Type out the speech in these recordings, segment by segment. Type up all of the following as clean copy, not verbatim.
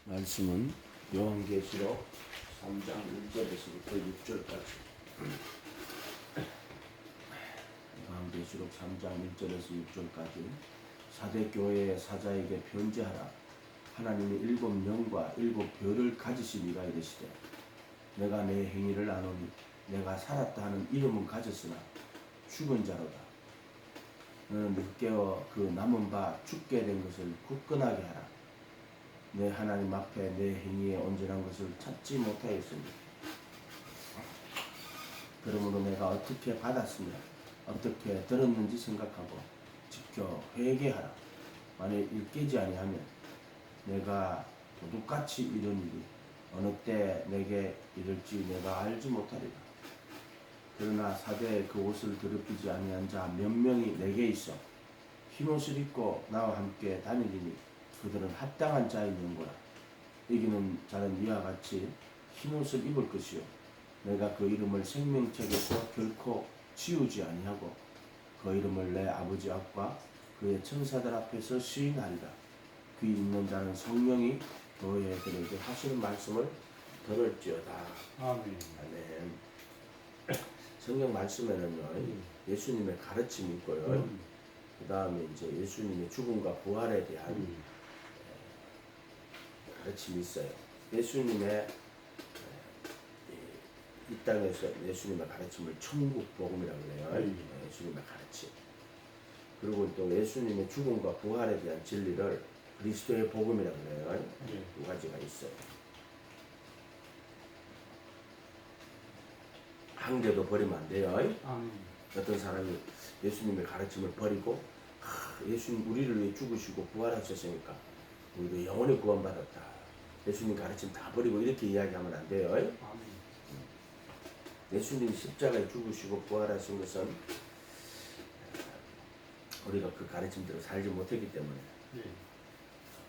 말씀은 요한계시록 3장 1절에서부터 6절까지. 요한계시록 3장 1절에서 6절까지. 사대 교회의 사자에게 편지하라. 하나님이 7영과 7별을 가지시니가 이르시되 내가 내 행위를 아노니 내가 살았다 하는 이름은 가졌으나 죽은 자로다. 너는 늦게어 그 남은 바 죽게 된 것을 굳건하게 하라. 내 하나님 앞에 내 행위에 온전한 것을 찾지 못하였으니 그러므로 내가 어떻게 받았으며 어떻게 들었는지 생각하고 지켜 회개하라. 만일 일깨지 아니하면 내가 도둑같이 이런 일이 어느 때 내게 이를지 내가 알지 못하리라. 그러나 사대에 그 옷을 더럽히지 아니한 자 몇 명이 내게 있어 흰옷을 입고 나와 함께 다니리니 그들은 합당한 자의 명고라. 이기는 자는 이와 같이 흰옷을 입을 것이요 내가 그 이름을 생명책에서 결코 지우지 아니하고 그 이름을 내 아버지 앞과 그의 천사들 앞에서 시인하리라. 귀 있는 자는 성령이 교회들에게 하시는 말씀을 들을지어다. 아멘. 아멘. 성경 말씀에는요 예수님의 가르침이 있고요. 그 다음에 이제 예수님의 죽음과 부활에 대한 가르침이 있어요. 예수님의 이 땅에서 예수님의 가르침을 천국 복음이라고 해요. 예수님의 가르침. 그리고 또 예수님의 죽음과 부활에 대한 진리를 그리스도의 복음이라고 해요. 두 가지가 있어요. 한 개도 버리면 안 돼요. 어떤 사람이 예수님의 가르침을 버리고 예수님 우리를 위해 죽으시고 부활하셨으니까 우리도 영원히 구원받았다. 예수님 가르침 다 버리고 이렇게 이야기하면 안 돼요. 예수님이 십자가에 죽으시고 부활하신 것은 우리가 그 가르침대로 살지 못했기 때문에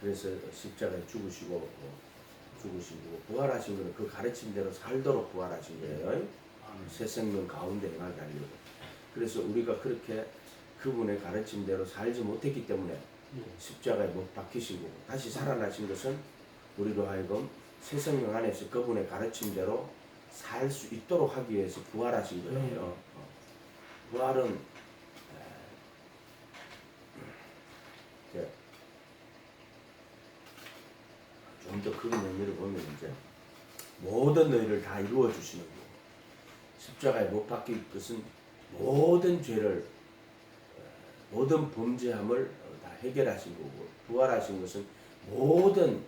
그래서 십자가에 죽으시고 부활하신 것은 그 가르침대로 살도록 부활하신 거예요. 새 생명 가운데 행하게 하려고. 그래서 우리가 그렇게 그분의 가르침대로 살지 못했기 때문에 십자가에 못 박히시고 다시 살아나신 것은 우리로 하여금 새 생명 안에서 그분의 가르침대로 살 수 있도록 하기 위해서 부활하신 거예요. 부활은 좀 더 큰 의미를 보면 이제 모든 의를 다 이루어 주시는 거예요. 십자가에 못 박힌 것은 모든 죄를 모든 범죄함을 다 해결하신 거고 부활하신 것은 모든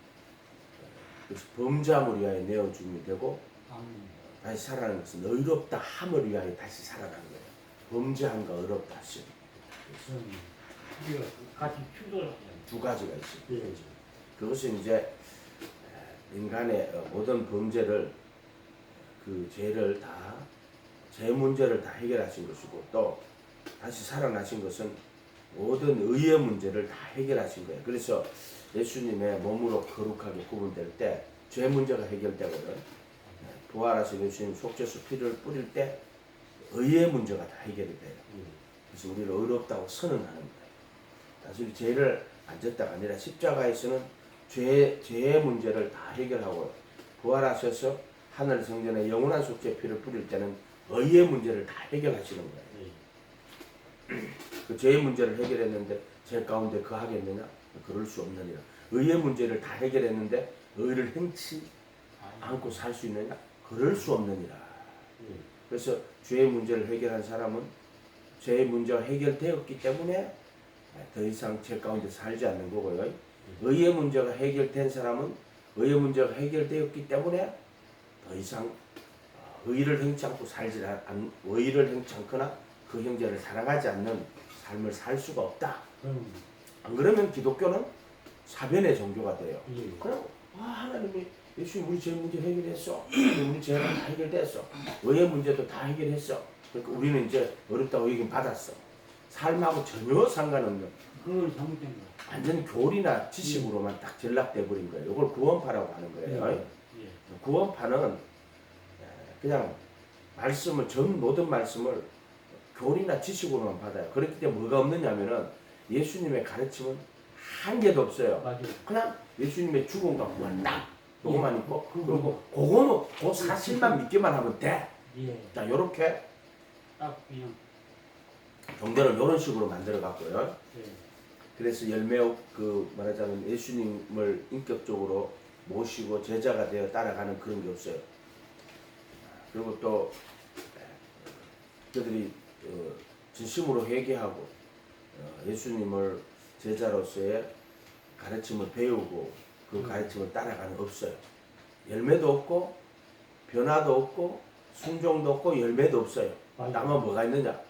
범죄함을 위하여 내어줌이 되고 다시 살아나는 것은 의롭다 함을 위하여 다시 살아나는 거예요. 범죄함과 의롭다 하심. 같이 충돌하죠. 두 가지가 있어요. 그것은 이제 인간의 모든 범죄를 그 죄를 다 죄 문제를 다 해결하신 것이고 또 다시 살아나신 것은 모든 의의 문제를 다 해결하신 거예요. 그래서 예수님의 몸으로 거룩하게 구분될 때 죄 문제가 해결되거든. 부활하신 예수님 속죄수 피를 뿌릴 때 의의 문제가 다 해결이 돼요. 그래서 우리를 의롭다고 선언하는 거예요. 사실 죄를 안 졌다가 아니라 십자가에서는 죄의 문제를 다 해결하고 부활하셔서 하늘 성전에 영원한 속죄 피를 뿌릴 때는 의의 문제를 다 해결하시는 거예요. 그 죄의 문제를 해결했는데 죄 가운데 거하겠느냐? 그럴 수 없느니라. 의의 문제를 다 해결했는데 의를 행치 않고 살 수 있느냐? 그럴 수 없느니라. 그래서 죄의 문제를 해결한 사람은 죄의 문제가 해결되었기 때문에 더 이상 죄 가운데 살지 않는 거고요. 의의 문제가 해결된 사람은 의의 문제가 해결되었기 때문에 더 이상 의를 행치 않고 의를 행치 않거나 그 형제를 사랑하지 않는 삶을 살 수가 없다. 안 그러면 기독교는 사변의 종교가 돼요. 그럼 하나님이 예수님 우리 죄 문제 해결했어. 우리 죄가 다 해결됐어. 의의 문제도 다 해결했어. 그러니까 우리는 이제 어렵다고 얘기 받았어. 삶하고 전혀 상관없는 완전 교리나 지식으로만 딱 전락돼 버린 거예요. 이걸 구원파라고 하는 거예요. 구원파는 그냥 말씀을 모든 말씀을 교리나 지식으로만 받아요. 그렇기 때문에 뭐가 없느냐면은 예수님의 가르침은 한 개도 없어요. 맞아요. 그냥 예수님의 죽음과 부활 딱 그것만 있고 그리고 그거는 그 사실만 믿기만 하면 돼. 예. 자 요렇게 딱 그냥. 종교를 이런 식으로 만들어 갔고요. 예. 그래서 열매옥 그 말하자면 예수님을 인격적으로 모시고 제자가 되어 따라가는 그런 게 없어요. 그리고 또 그들이 진심으로 회개하고 예수님을 제자로서의 가르침을 배우고 그 가르침을 따라가는 없어요. 열매도 없고 변화도 없고 순종도 없고 열매도 없어요. 다만 뭐가 있느냐?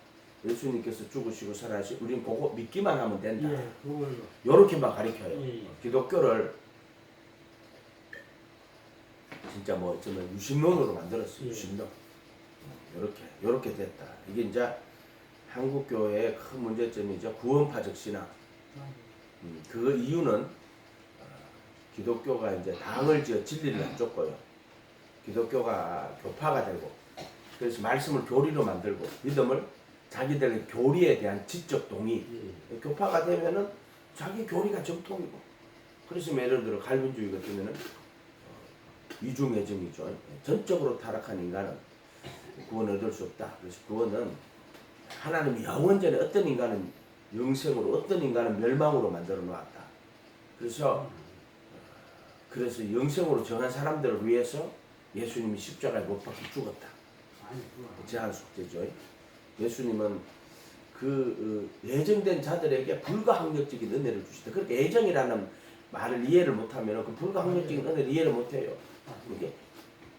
예수님께서 죽으시고 살아나시고 우리는 그거 믿기만 하면 된다. 예. 그걸로. 요렇게만 가르쳐요. 예. 기독교를 진짜 뭐 어쩌면 유신론으로 만들었어요. 예. 유신론. 요렇게 됐다. 이게 이제 한국 교회의 큰 문제점이죠. 구원파적 신앙. 그 이유는 기독교가 이제 당을 지어 진리를 안 쫓고요. 기독교가 교파가 되고 그래서 말씀을 교리로 만들고 믿음을 자기들의 교리에 대한 지적 동의. 교파가 되면은 자기 교리가 정통이고. 그래서 예를 들어 갈빈주의 같으면은 이중애정이죠. 전적으로 타락한 인간은 구원을 얻을 수 없다. 그래서 구원은 하나님이 영원전에 어떤 인간은 영생으로 어떤 인간은 멸망으로 만들어 놓았다. 그래서 영생으로 정한 사람들을 위해서 예수님이 십자가에 못 박혀 죽었다. 제한 속죄죠. 예수님은 그 예정된 자들에게 불가항력적인 은혜를 주시다. 그렇게 예정이라는 말을 이해를 못하면 그 불가항력적인 은혜를 이해를 못해요. 이게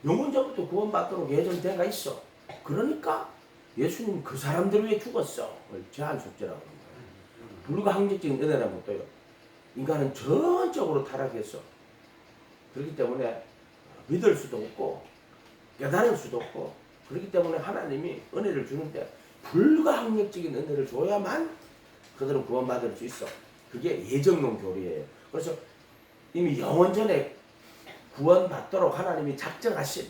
영원전부터 구원받도록 예정된 가 있어. 그러니까 예수님 그 사람들 위해 죽었어. 제한 속죄라고 하는 거예요. 불가항력적인 은혜라는 것도요. 인간은 전적으로 타락했어. 그렇기 때문에 믿을 수도 없고 깨달을 수도 없고 그렇기 때문에 하나님이 은혜를 주는데 불가항력적인 은혜를 줘야만 그들은 구원받을 수 있어. 그게 예정론 교리예요. 그래서 이미 영원전에 구원받도록 하나님이 작정하신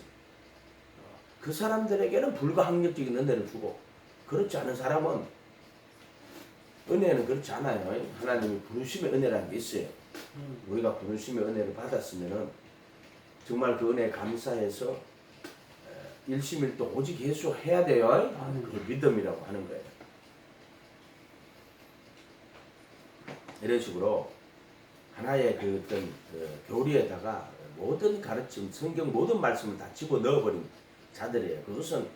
그 사람들에게는 불가항력적인 은혜를 주고 그렇지 않은 사람은 은혜는 그렇지 않아요. 하나님이 부르심의 은혜라는 게 있어요. 우리가 부르심의 은혜를 받았으면은 정말 그 은혜에 감사해서 일심일도 오직 예수 해야 돼요. 그걸 믿음이라고 하는 거예요. 이런 식으로 하나의 그 어떤 교리에다가 모든 가르침, 성경 모든 말씀을 다 집어 넣어버린 자들이에요. 그것은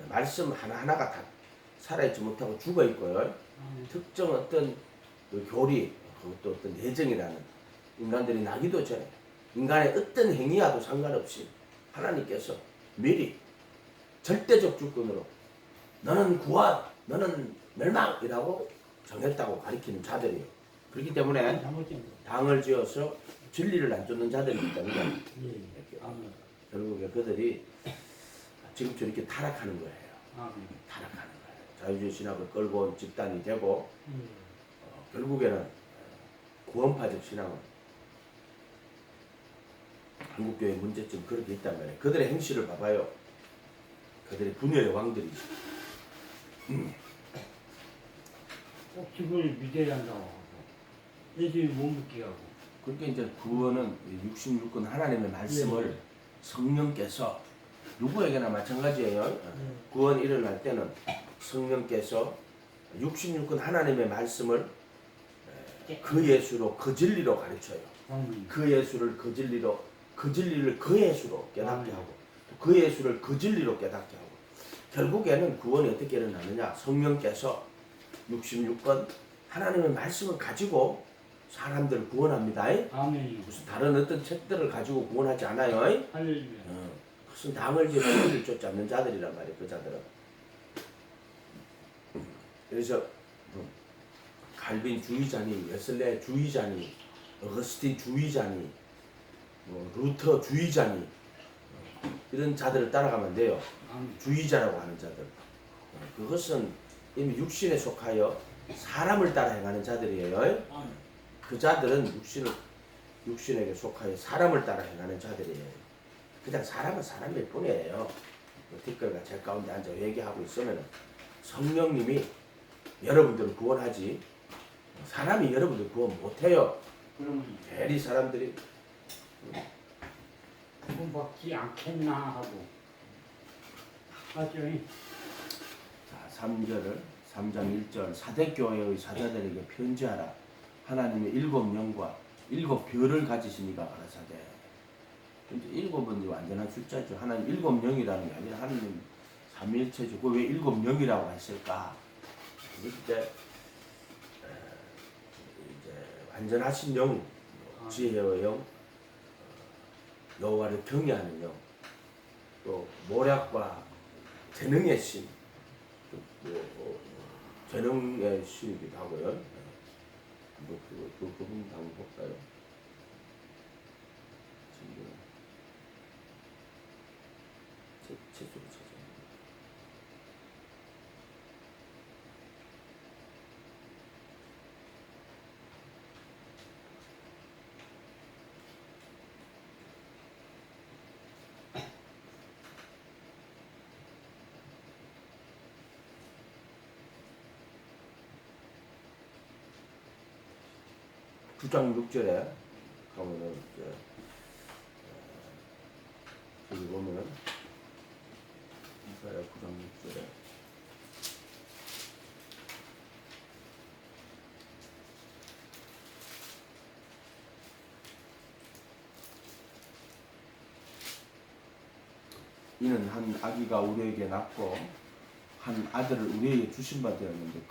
말씀 하나하나가 다 살아있지 못하고 죽어 있고요. 특정 어떤 그 교리, 그것도 어떤 예정이라는 인간들이 나기도 전에 인간의 어떤 행위와도 상관없이 하나님께서 미리 절대적 주권으로 너는 구원, 너는 멸망이라고 정했다고 가리키는 자들이에요. 그렇기 때문에 당을 지어서 진리를 안 쫓는 자들이기 때문에 결국에 그들이 지금 저렇게 타락하는 거예요. 타락하는 거예요. 자유주의 신학을 끌고 온 집단이 되고 결국에는 구원파적 신앙은 한국교회의 문제점 그렇게 있단 말이에요. 그들의 행실을 봐봐요. 그들의 분열의 왕들이지. 꼭 그걸 믿어야 한다고 하고 예수님 못 믿게 하고. 그러니까 이제 구원은 66권 하나님의 말씀을 성령께서 누구에게나 마찬가지예요. 구원이 일어날 때는 성령께서 66권 하나님의 말씀을 그 예수로 그 진리로 가르쳐요. 그 예수를 그 진리로 그 진리를 그 예수로 깨닫게 하고 그 예수를 그 진리로 깨닫게 하고 결국에는 구원이 어떻게 일어나느냐. 성령께서 66권 하나님의 말씀을 가지고 사람들을 구원합니다. 아멘. 무슨 다른 어떤 책들을 가지고 구원하지 않아요. 할렐루야. 무슨 당을 지어 진리를 쫓지 않는 자들이란 말이에요. 그 자들은. 그래서 갈빈 주의자니, 웨슬레 주의자니, 어거스틴 주의자니, 루터 주의자니 이런 자들을 따라가면 돼요. 주의자라고 하는 자들. 그것은 이미 육신에 속하여 사람을 따라 행하는 자들이에요. 그 자들은 육신에게 속하여 사람을 따라 행하는 자들이에요. 그냥 사람은 사람일 뿐이에요. 티끌과 제 가운데 앉아 얘기하고 있으면 성령님이 여러분들을 구원하지 사람이 여러분들 구원 못해요. 그러면 괜히 사람들이 구원받지 않겠나 하고 맞죠? 자, 3절을 3장 1절 사대교회의 사자들에게 편지하라. 하나님의 7영과 7별을 가지신 이가 가라사대. 근데 7은 완전한 숫자죠. 하나님 7영이라는 게 아니라 하나님 삼위일체죠. 그 왜 7영이라고 했을까? 그때 이제 완전하신 영, 지혜의 영, 여호와를 경외하는 영, 또 모략과 재능의 신, 재능의 신이기도 하고요. 그 부분 한번 볼까요? 지금 책으로 찾아. 9장 6절에 가면은 이제 여기 보면은 이사야 9장 6절에 이는 한 아기가 우리에게 낳고 한 아들을 우리에게 주신 바 되었는데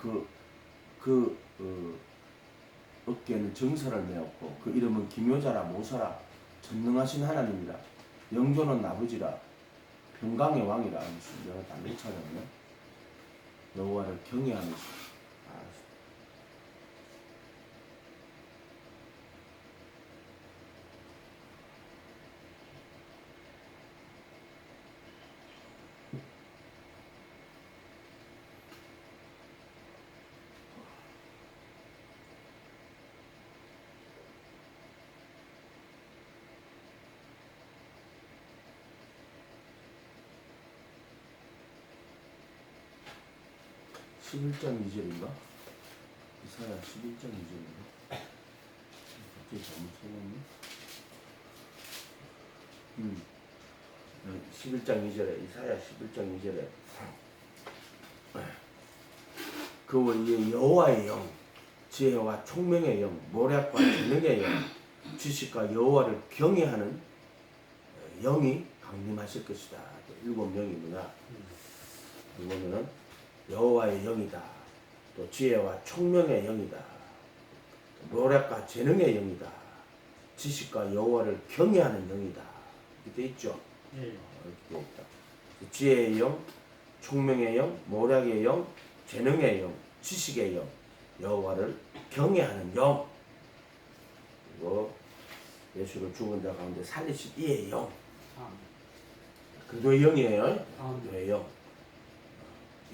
어깨에는 정사를 메었고 그 이름은 기묘자라 모사라 전능하신 하나님이라 영존은 아버지라 평강의 왕이라 하면서 내가 단독 찾았네. 여호와를 경외하면서 11장 2절인가? 이사야 11장 2절인가? 갑자기 잘못 찾았네. 11장 2절에 이사야 11장 2절에 그 위에 여호와의 영, 지혜와 총명의 영, 모략과 재능의 영, 지식과 여호와를 경외하는 영이 강림하실 것이다. 7명이 뭐냐? 보면은 여호와의 영이다. 또 지혜와 총명의 영이다. 모략과 재능의 영이다. 지식과 여호와를 경외하는 영이다. 이렇게 돼 있죠. 예. 이렇게 돼 있다. 지혜의 영, 총명의 영, 모략의 영, 재능의 영, 지식의 영, 여호와를 경외하는 영. 그리고 예수를 죽은 자 가운데 살리신 이의 영. 그도의 영이에요. 그도의 영.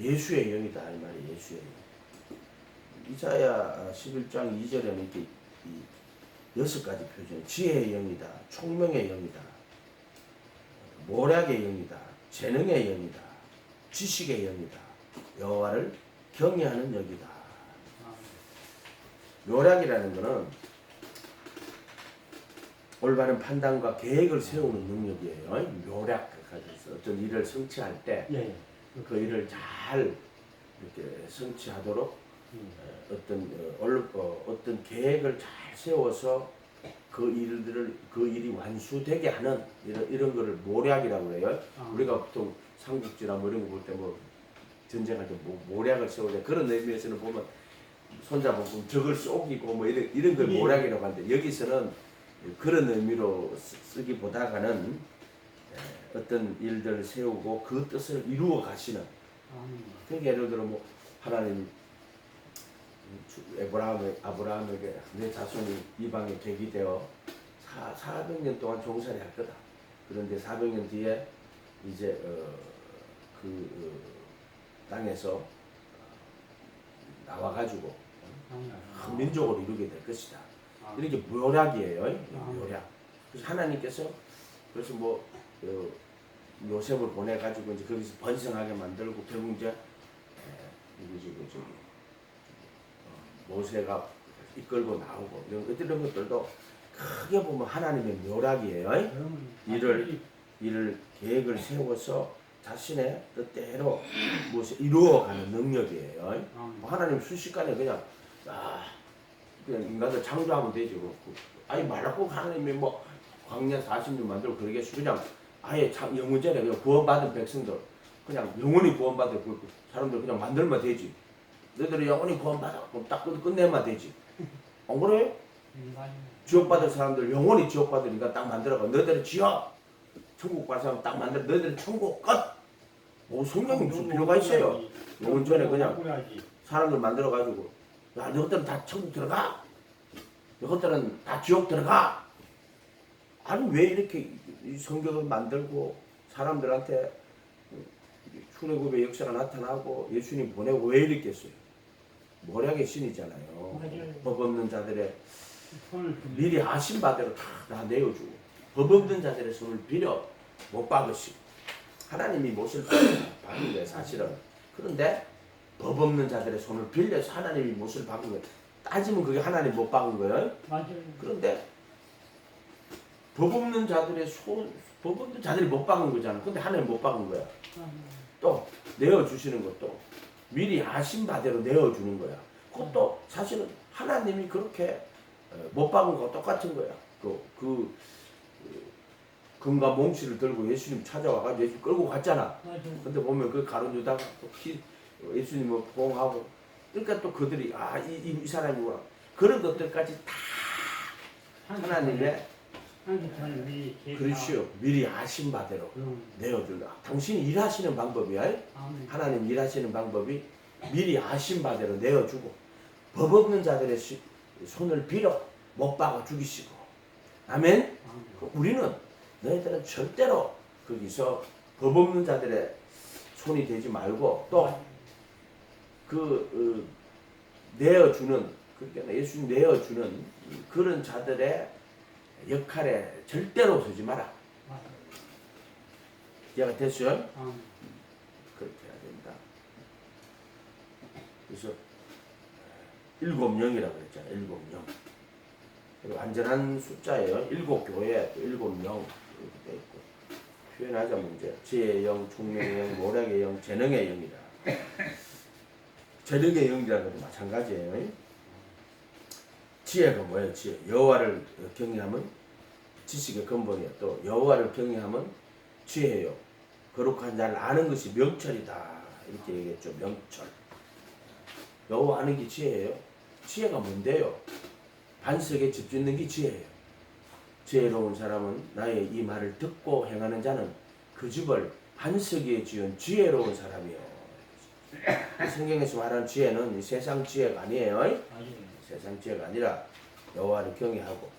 예수의 영이다 이 말이 예수의 영. 이사야 11장 2절에는 이렇게 이 6가지 표현. 지혜의 영이다. 총명의 영이다. 모략의 영이다. 재능의 영이다. 지식의 영이다. 여호와를 경외하는 영이다. 모략이라는 것은 올바른 판단과 계획을 세우는 능력이에요. 모략. 어떤 일을 성취할 때 그 일을 잘 이렇게 성취하도록 어떤 계획을 잘 세워서 그 일이 완수되게 하는 이런 거를 모략이라고 해요. 우리가 보통 삼국지나 뭐 이런 거 볼 때 뭐 전쟁할 때 모략을 세울 때 그런 의미에서는 보면 손잡고 적을 쏘기고 뭐 이런 걸 모략이라고 하는데 여기서는 그런 의미로 쓰기보다는 어떤 일들을 세우고 그 뜻을 이루어 가시는. 그러니까 예를 들어 뭐 하나님 아브라함에게 내 자손이 이방에 계기되어 400년 동안 종살이 할 거다. 그런데 400년 뒤에 이제 땅에서 나와가지고 큰 민족으로 이루게 될 것이다. 이렇게 모략이에요. 모략. 그래서 하나님께서 그래서 뭐 요셉을 보내가지고 이제 거기서 번성하게 만들고 결국 이제 모세가 이끌고 나오고 이런 것들도 크게 보면 하나님의 묘락이에요. 그러면 이를 계획을 세워서 자신의 뜻대로 무엇을 이루어가는 능력이에요. 하나님 순식간에 그냥 인간들 창조하면 되지. 아니 말라고 하나님이 뭐 광야 40년 만들고 그러겠어. 그냥 아예 영원전에 그냥 구원받은 백성들 그냥 영원히 구원받은 그 사람들 그냥 만들면 되지. 너희들이 영원히 구원받아 그럼 딱 끝내면 되지. 안 그래요? 지옥받을 사람들 영원히 지옥받으니까 딱 만들어가. 너희들이 지옥 천국 갈 사람 딱 만들어. 너희들이 천국 끝. 성경이 무슨 필요가 있어요? 영원전에 그냥 사람들 만들어가지고 야 너희들은 다 천국 들어가. 너희들은 다 지옥 들어가. 아니 왜 이렇게 이 성경을 만들고 사람들한테 출애굽의 역사가 나타나고 예수님 보내고 왜 이랬겠어요? 모략의 신이잖아요. 법 없는 자들의 미리 아신 바대로 다 내어주고 법 없는 자들의 손을 빌어 못 박으시고 하나님이 못을 박은 거예요 사실은. 그런데 법 없는 자들의 손을 빌려서 하나님이 못을 박은 거예요. 따지면 그게 하나님 못 박은 거예요. 그런데 법 없는 자들의 법 없는 자들이 못 박은 거잖아. 근데 하나님 못 박은 거야. 또 내어주시는 것도 미리 아신 바대로 내어주는 거야. 그것도 사실은 하나님이 그렇게 못 박은 거 똑같은 거야. 금과 몽실을 들고 예수님 찾아와가지고 예수 끌고 갔잖아. 근데 보면 그 가룟 유다가 예수님을 포옹하고 그러니까 또 그들이 이 사람이구나. 그런 것들까지 다 하나님의 그렇죠. 미리 아신 바대로 내어준다. 당신이 일하시는 방법이야. 하나님 일하시는 방법이 미리 아신 바대로 내어주고 법 없는 자들의 손을 빌어 못 박아 죽이시고. 아멘. 우리는 너희들은 절대로 거기서 법 없는 자들의 손이 되지 말고 또 내어주는 그러니까 예수님 내어주는 그런 자들의 역할에 절대로 서지 마라. 이해가 됐어요? 그렇게 해야 된다. 그래서 7영이라고 그랬잖아요. 7영. 그리고 완전한 숫자예요. 7교회, 또 7영 이렇게 돼 있고 표현하자면 이제 지혜의 영, 총명의 영, 모략의 영, 재능의 영이다. 재능의 영이라는 것도 마찬가지예요. 지혜가 뭐예요? 지혜. 여호와를 경외하면 지식의 근본이에요. 또 여호와를 경외하면 지혜요. 거룩한 자를 아는 것이 명철이다. 이렇게 얘기했죠. 명철. 여호와 아는 게 지혜예요. 지혜가 뭔데요? 반석에 집 짓는 게 지혜예요. 지혜로운 사람은 나의 이 말을 듣고 행하는 자는 그 집을 반석 위에 지은 지혜로운 사람이요. 성경에서 말하는 지혜는 세상 지혜가 아니에요. 세상 지혜가 아니라 여호와를 경외하고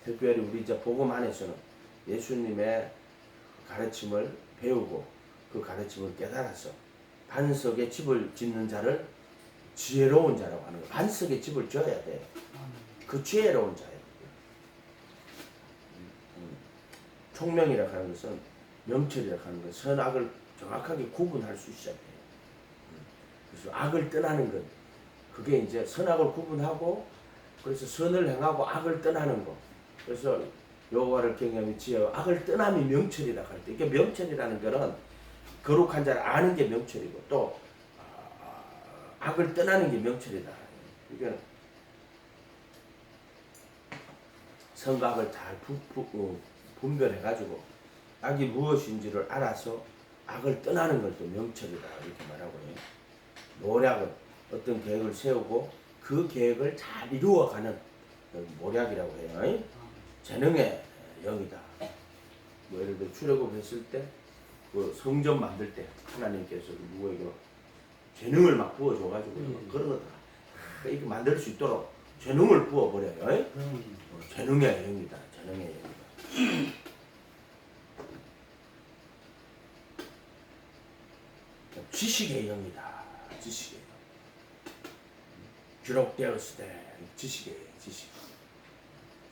특별히 우리 이제 복음 안에서는 예수님의 가르침을 배우고 그 가르침을 깨달아서 반석에 집을 짓는 자를 지혜로운 자라고 하는 거예요. 반석에 집을 지어야 돼요. 그 지혜로운 자예요. 총명이라고 하는 것은 명철이라고 하는 것은 선악을 정확하게 구분할 수 있어야 돼요. 그래서 악을 떠나는 것 그게 이제 선악을 구분하고 그래서 선을 행하고 악을 떠나는 거. 그래서 여호와를 경외하며 지혜와 악을 떠남이 명철이라고 할 때 이게 명철이라는 거는 거룩한 자를 아는 게 명철이고 또 악을 떠나는 게 명철이다. 이게 선과 악을 잘 분별해가지고 악이 무엇인지를 알아서 악을 떠나는 걸 또 명철이다 이렇게 말하고 해요. 모략은 어떤 계획을 세우고 그 계획을 잘 이루어가는 모략이라고 해요. 재능의 영이다. 뭐 예를 들어 출애굽 했을 때 그 성전 만들 때 하나님께서 누구에게 재능을 막 부어줘가지고 그런 거 다 이렇게 만들 수 있도록 재능을 부어버려요. 재능의 영이다. 재능의 영이다. 지식의 영이다. 지식의 영. 기록되었을 때 지식.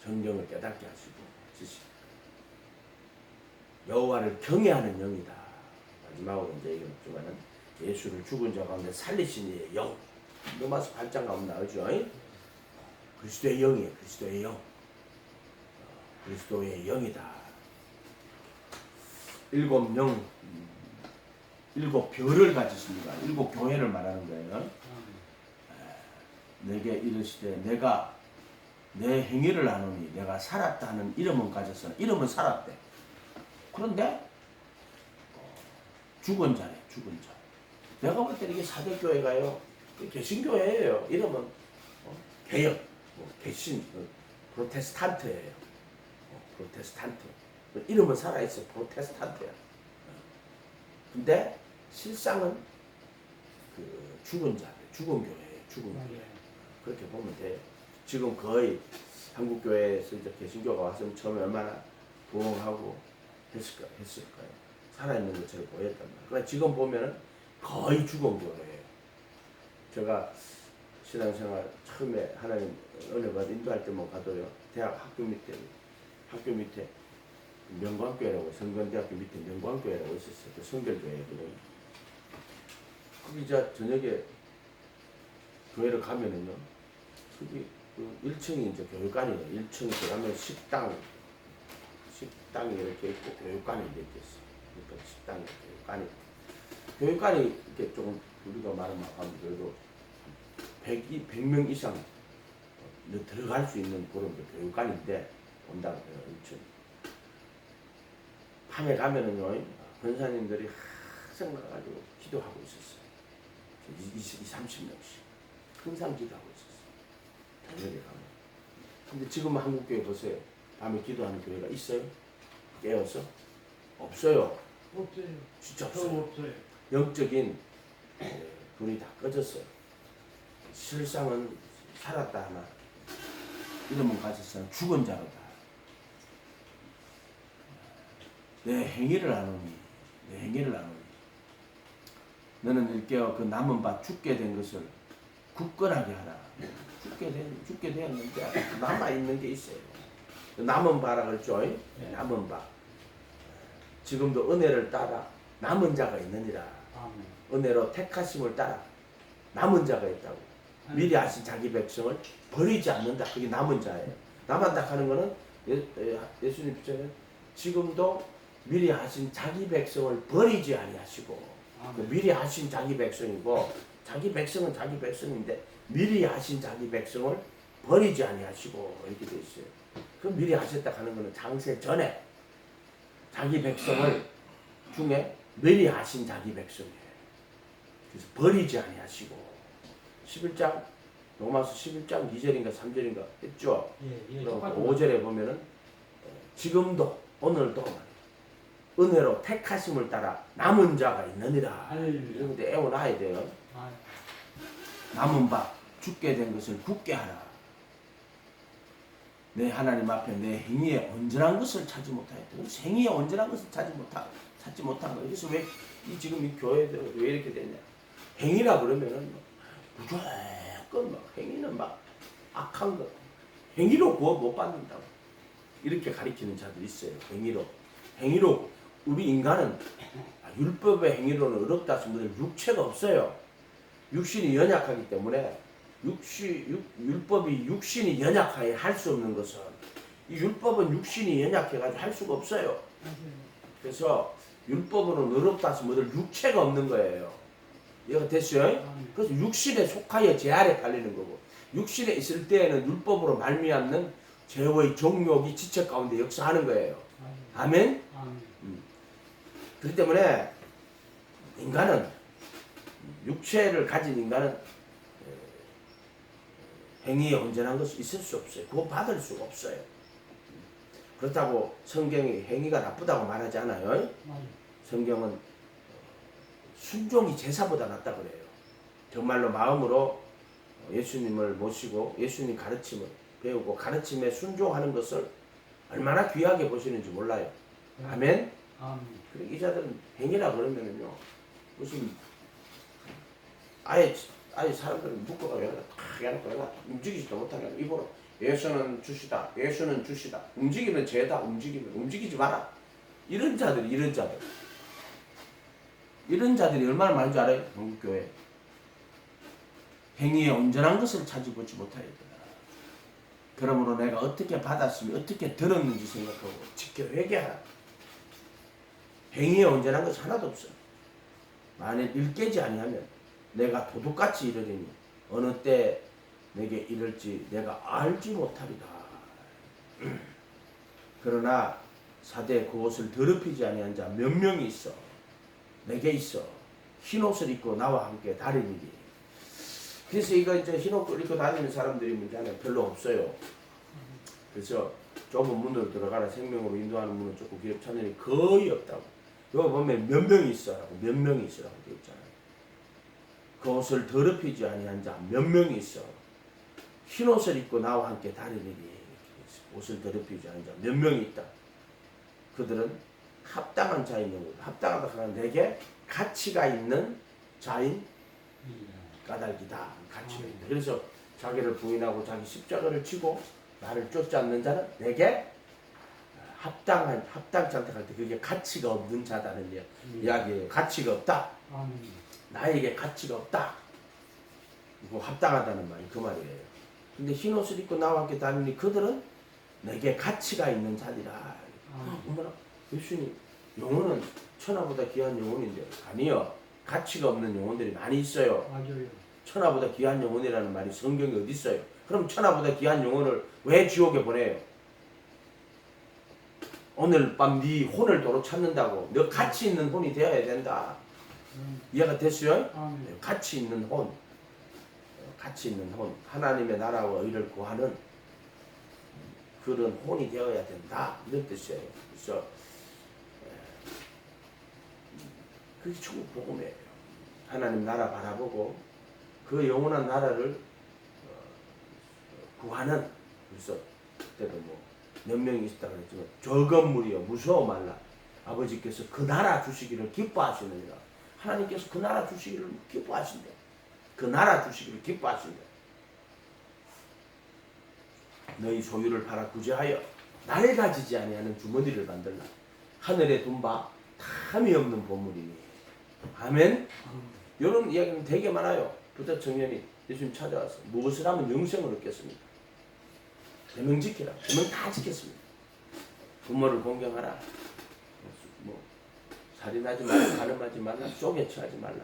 성경을 깨닫게 하시고 지식. 여호와를 경외하는 영이다. 마지막으로 이제 얘기했지만은 예수를 죽은 자 가운데 살리신 이의 영. 로마서 8장 가면 나오죠. 그리스도의 영이에요. 그리스도의 영. 그리스도의 영이다. 일곱 영, 일곱 별을 가지십니다. 일곱 교회를 말하는 거예요. 내게 이르시되 내가 내 행위를 아노니 내가 살았다 하는 이름은 가졌으나 이름은 살았대. 그런데 죽은 자래. 죽은 자. 내가 볼 때는 이게 사대교회가요. 개신교회예요. 이름은 개혁, 개신, 프로테스탄트예요. 프로테스탄트. 이름은 살아있어. 프로테스탄트야. 근데 실상은 그 죽은 자래. 죽은 교회예요. 죽은 교회. 그렇게 보면 돼요. 지금 거의 한국 교회에서 이제 개신교가 왔으면 처음에 얼마나 부흥하고 했을까요? 살아있는 것처럼 보였단 말이에요. 그러니까 지금 보면은 거의 죽은 교회예요. 제가 신앙생활 처음에 하나님 은혜가 인도할 때만 가도요. 대학 학교 밑에 명광교회라고 성건대학교 밑에 명광교회라고 있었어요. 그 성결교회거든요. 거기 이제 저녁에 교회를 가면은요. 거기 그 1층이 이제 교육관이에요. 1층 들어가면 식당이 이렇게 있고 교육관이 이렇게 있어요. 그러니까 식당이 교육관이 이렇게 조금 우리가 말하면 그래도 100명 이상 들어갈 수 있는 그런 교육관인데 온다고 해요. 1층. 밤에 가면은요, 권사님들이 항상 가가지고 기도하고 있었어요. 30명씩. 항상 기도하고 있었어요. 저녁에 가면. 근데 지금 한국교회 보세요. 밤에 기도하는 교회가 있어요? 깨어서? 없어요. 없어요. 진짜 없어요. 없어요. 영적인 불이 다 꺼졌어요. 실상은 살았다 하나 이름은 가졌으나 죽은 자로다. 내 행위를 아노니 너는 일깨어 그 남은 바 죽게 된 것을 굳건하게 하라. 죽게 되었는데 남아있는 게 있어요. 남은 바라 그랬죠. 남은 바. 지금도 은혜를 따라 남은 자가 있느니라. 아멘. 은혜로 택하심을 따라 남은 자가 있다고. 미리 하신 자기 백성을 버리지 않는다. 그게 남은 자예요. 남았다 하는 거는 예수님 비전에 지금도 미리 하신 자기 백성을 버리지 아니하시고 그 미리 하신 자기 백성이고 자기 백성은 자기 백성인데 미리 하신 자기 백성을 버리지 아니하시고 이렇게 돼 있어요. 그 미리 하셨다 하는 거는 장세 전에 자기 백성을 중에 미리 하신 자기 백성이에요. 그래서 버리지 아니하시고 11장 로마서 11장 2절인가 3절인가 했죠. 그럼 5절에 보면은 지금도 오늘도 은혜로 택하심을 따라 남은 자가 있느니라. 이런 데 애워놔야 돼요. 남은 바 죽게 된 것을 굳게 하라. 내 하나님 앞에 내 행위에 온전한 것을 찾지 못하였다. 그래서 행위에 온전한 것을 찾지 못한 거. 그래서 왜 지금 이 교회들 왜 이렇게 됐냐? 행위라 그러면은 무조건 막 행위는 막 악한 거. 행위로 구원 못 받는다고. 이렇게 가리키는 자들이 있어요. 행위로 우리 인간은 율법의 행위로는 어렵다 하시면 육체가 없어요. 육신이 연약하기 때문에 율법이 육신이 연약하여 할 수 없는 것은 이 율법은 육신이 연약해가지고 할 수가 없어요. 그래서 율법으로는 어렵다 하시면 육체가 없는 거예요. 이해가 됐어요? 그래서 육신에 속하여 제 아래 팔리는 거고 육신에 있을 때에는 율법으로 말미암는 죄의 정욕이 지체 가운데 역사하는 거예요. 아멘? 그렇기 때문에 인간은 육체를 가진 인간은 행위에 온전한 것이 있을 수 없어요. 그거 받을 수가 없어요. 그렇다고 성경이 행위가 나쁘다고 말하지 않아요. 성경은 순종이 제사보다 낫다 그래요. 정말로 마음으로 예수님을 모시고 예수님 가르침을 배우고 가르침에 순종하는 것을 얼마나 귀하게 보시는지 몰라요. 아멘? 그리고 이 자들은 행위라 그러면은요, 무슨, 아예 사람들은 묶어가 해놓고 움직이지도 못하게 입으로 예수는 주시다. 움직이면 죄다. 움직이지 마라. 이런 자들이 얼마나 많은 줄 알아요? 한국교회. 행위에 온전한 것을 찾아보지 못하였다. 그러므로 내가 어떻게 받았으면 어떻게 들었는지 생각하고 지켜 회개하라. 행위에 온전한 것이 하나도 없어. 만일 일깨지 아니하면 내가 도둑같이 이르리니 어느 때 내게 이를지 내가 알지 못하리라. 그러나 사대 그 옷을 더럽히지 아니한 자 몇 명이 있어. 내게 있어. 흰 옷을 입고 나와 함께 다니니. 그래서 이거 이제 흰 옷을 입고 다니는 사람들이 문제는 별로 없어요. 그래서 좁은 문으로 들어가라 생명으로 인도하는 문은 좁고 기업 찾으니 거의 없다고. 여기 보면 몇 명이 있어라고, 몇 명이 있어라고 되어 있잖아요. 그 옷을 더럽히지 아니한 자 몇 명이 있어. 흰 옷을 입고 나와 함께 다니니 옷을 더럽히지 않은 자 몇 명이 있다. 그들은 합당한 자인 영혼, 합당하다 하는 내게 가치가 있는 자인 까닭이다. 가치가 있다. 그래서 자기를 부인하고 자기 십자가를 치고 나를 쫓지 않는 자는 내게 합당치 않다 할 때 그게 가치가 없는 자다는 이야기예요. 가치가 없다. 나에게 가치가 없다. 이거 합당하다는 말이 그 말이에요. 근데 흰 옷을 입고 나와 함께 다니니 그들은 내게 가치가 있는 자리라. 어머나, 예수님, 영혼은 천하보다 귀한 영혼인데. 아니요. 가치가 없는 영혼들이 많이 있어요. 맞아요. 천하보다 귀한 영혼이라는 말이 성경에 어디 있어요? 그럼 천하보다 귀한 영혼을 왜 지옥에 보내요? 오늘 밤 네 혼을 도로 찾는다고. 너 가치 있는 혼이 되어야 된다. 이해가 됐어요? 가치 있는 혼. 가치 있는 혼. 하나님의 나라와 의를 구하는 그런 혼이 되어야 된다. 이런 뜻이에요. 그래서 그게 천국 복음이에요. 하나님 나라 바라보고 그 영원한 나라를 구하는. 그래서 그때도 뭐 몇 명이 있다 그랬지만 저 건물이여 무서워 말라. 아버지께서 그 나라 주시기를 기뻐하시느니라. 하나님께서 그 나라 주시기를 기뻐하신대. 그 나라 주시기를 기뻐하신대. 너희 소유를 팔아 구제하여 날 가지지 아니하는 주머니를 만들라. 하늘에 둔 바 탐이 없는 보물이니. 아멘. 이런 이야기는 되게 많아요. 부자 청년이 예수님 찾아와서 무엇을 하면 영생을 얻겠습니까? 계명 지키라. 계명 다 지켰습니다. 부모를 공경하라. 뭐 살인하지 말라, 가늠하지 말라, 쪼개치하지 말라.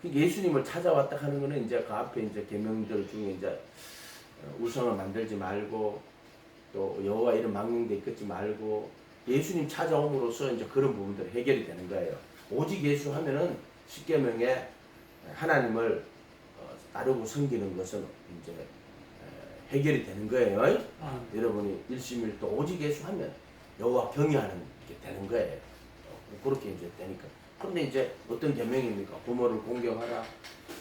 예수님을 찾아왔다 하는 거는 이제 그 앞에 이제 계명들 중에 이제 우상을 만들지 말고 또 여호와 이름 망령되 걷지 말고 예수님 찾아옴으로써 이제 그런 부분들이 해결이 되는 거예요. 오직 예수 하면은 십계명에 하나님을 따르고 섬기는 것은 이제 해결이 되는 거예요. 여러분이 일심일도 오직 예수 하면 여호와 경외하는 게 되는 거예요. 그렇게 이제 되니까. 그런데 이제 어떤 계명입니까? 부모를 공경하라,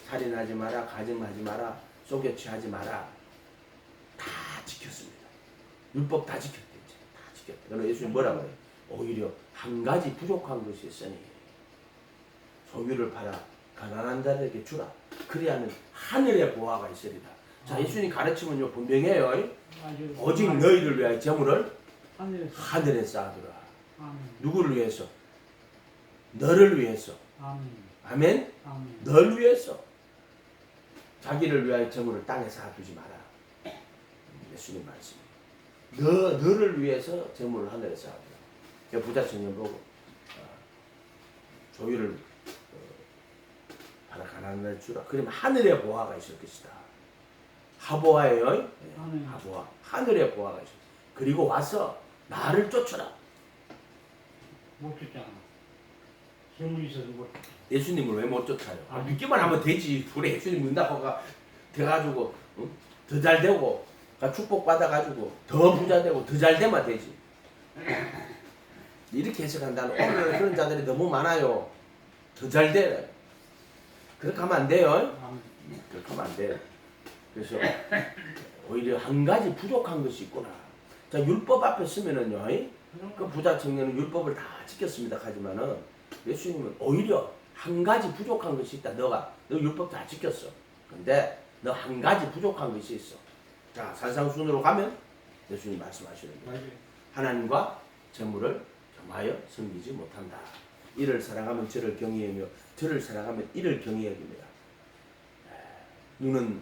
살인하지 마라, 가늠하지 마라, 속여치하지 마라. 다 지켰습니다. 율법 다 지켰대. 이제. 다 지켰대. 그러나 예수님 뭐라 그래요? 오히려 한 가지 부족한 것이 있으니 소유를 팔아 가난한 자들에게 주라. 그리하면 하늘의 보화가 있으리라. 자, 예수님 가르침은요 분명해요. 오직 너희를 위하여 재물을 하늘에 쌓아두라. 누구를 위해서? 너를 위해서. 아멘. 널 위해서. 자기를 위하여 재물을 땅에 쌓아두지 마라. 예수님 말씀. 너를 위해서 재물을 하늘에 쌓아두라. 부자 청년 보고 조유를 하나 가난한 날 주라. 그러면 하늘의 보화가 있을 것이다. 하보아예요. 하보아. 하늘의 보화가 있어. 그리고 와서 나를 쫓아라. 못 쫓잖아. 재물이 있어서 못. 예수님을 왜 못 쫓아요? 믿기만 하면 되지. 그래 예수님 문답하가 돼가지고 더 잘 되고 축복 받아가지고 더 부자 되고 더 잘 되면 되지. 이렇게 해석한다는 오늘 그런 자들이 너무 많아요. 더 잘 돼. 그렇게 하면 안 돼요. 그렇게 하면 안 돼요. 그래서 오히려 한 가지 부족한 것이 있구나. 자, 율법 앞에 쓰면은요, 그 부자 청년은 율법을 다 지켰습니다. 하지만은 예수님은 오히려 한 가지 부족한 것이 있다. 너 율법 다 지켰어. 근데 너 한 가지 부족한 것이 있어. 자, 산상순으로 가면 예수님 말씀하시는 거예요. 하나님과 재물을 겸하여 섬기지 못한다. 이를 사랑하면 저를 경외하며 저를 사랑하면 이를 경외하기입니다. 눈은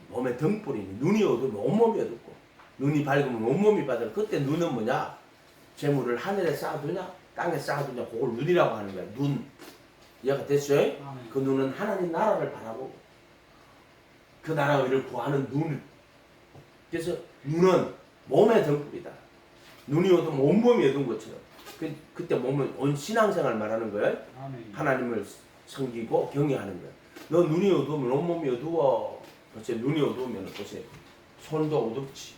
몸에 등불이니 눈이 어두우면 온몸이 어둡고 눈이 밝으면 온몸이 밝아. 그때 눈은 뭐냐? 재물을 하늘에 쌓아두냐 땅에 쌓아두냐 그걸 눈이라고 하는 거야. 눈. 이해가 됐어요? 아멘. 그 눈은 하나님 나라를 바라보고 그 나라 의를 구하는 눈. 그래서 눈은 몸의 등불이다. 눈이 어두우면 온몸이 어두운 것처럼. 그때 몸은 온 신앙생활 말하는 거예요. 아멘. 하나님을 섬기고 경외하는 거야. 너 눈이 어두우면 온몸이 어두워. 보세요. 눈이 어두우면 보세요. 손도 어둡지.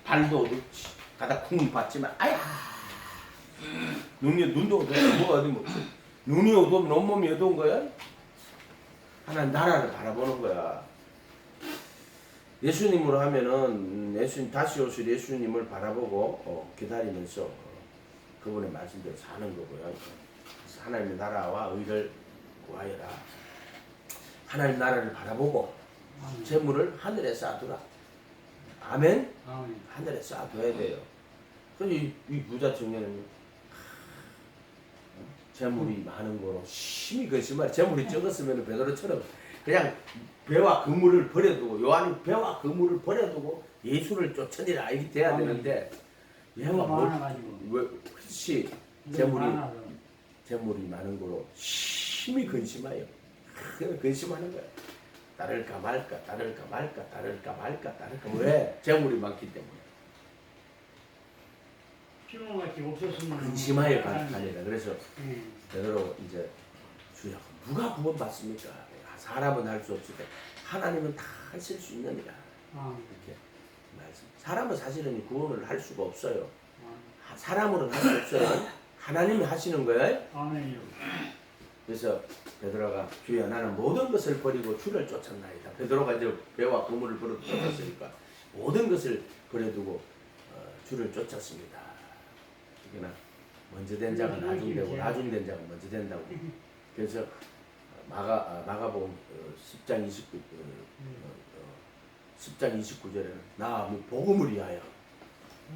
발도 어둡지. 가다 쿵 봤지만 아야. 눈도 어두워. 뭐가 어두면 눈이 어두우면 온몸이 어두운 거야. 하나님 나라를 바라보는 거야. 예수님으로 하면은 예수님 다시 오실 예수님을 바라보고 기다리면서 그분의 말씀대로 사는 거고요. 그래서 하나님의 나라와 의를 구하여라. 하나님 나라를 바라보고 아멘. 재물을 하늘에 쌓아두라. 아멘. 아멘. 하늘에 쌓아둬야 돼요. 그래서 이 부자 청년은 재물이 많은 거로 심히 근심하려. 재물이 적었으면 베드로처럼 그냥 배와 그물을 버려두고 요한이 배와 그물을 버려두고 예수를 쫓으니라 이게 돼야 아멘. 되는데 얘가 너무 뭘 많아가지고. 왜 그렇지 너무 많아서. 재물이 많은 거로 심히 근심하여. 그냥 근심하는 거야. 따를까 말까 따를까 말까 따를까 말까 따를까. 왜? 재물이 많기 때문에. 피곤같이 없었으면. 근심하여 가니라. 그래서 예. 베드로 이제 주여 누가 구원받습니까? 사람은 할 수 없을 때 하나님은 다 하실 수 있느니라. 아멘. 이렇게 말씀. 사람은 사실은 구원을 할 수가 없어요. 아멘. 사람으로는 할 수 없어요. 하나님이 하시는 거예요. 아멘이요. 그래서 베드로가 주여 나는 모든 것을 버리고 주를 쫓았나이다. 베드로가 이제 배와 그물을 버려 쫓았으니까 모든 것을 버려두고 주를 쫓았습니다. 그러나 먼저 된 자가 나중 되고 나중 된 자가 먼저 된다고. 그래서 마가복음 10장 29절에는 나 복음을 위하여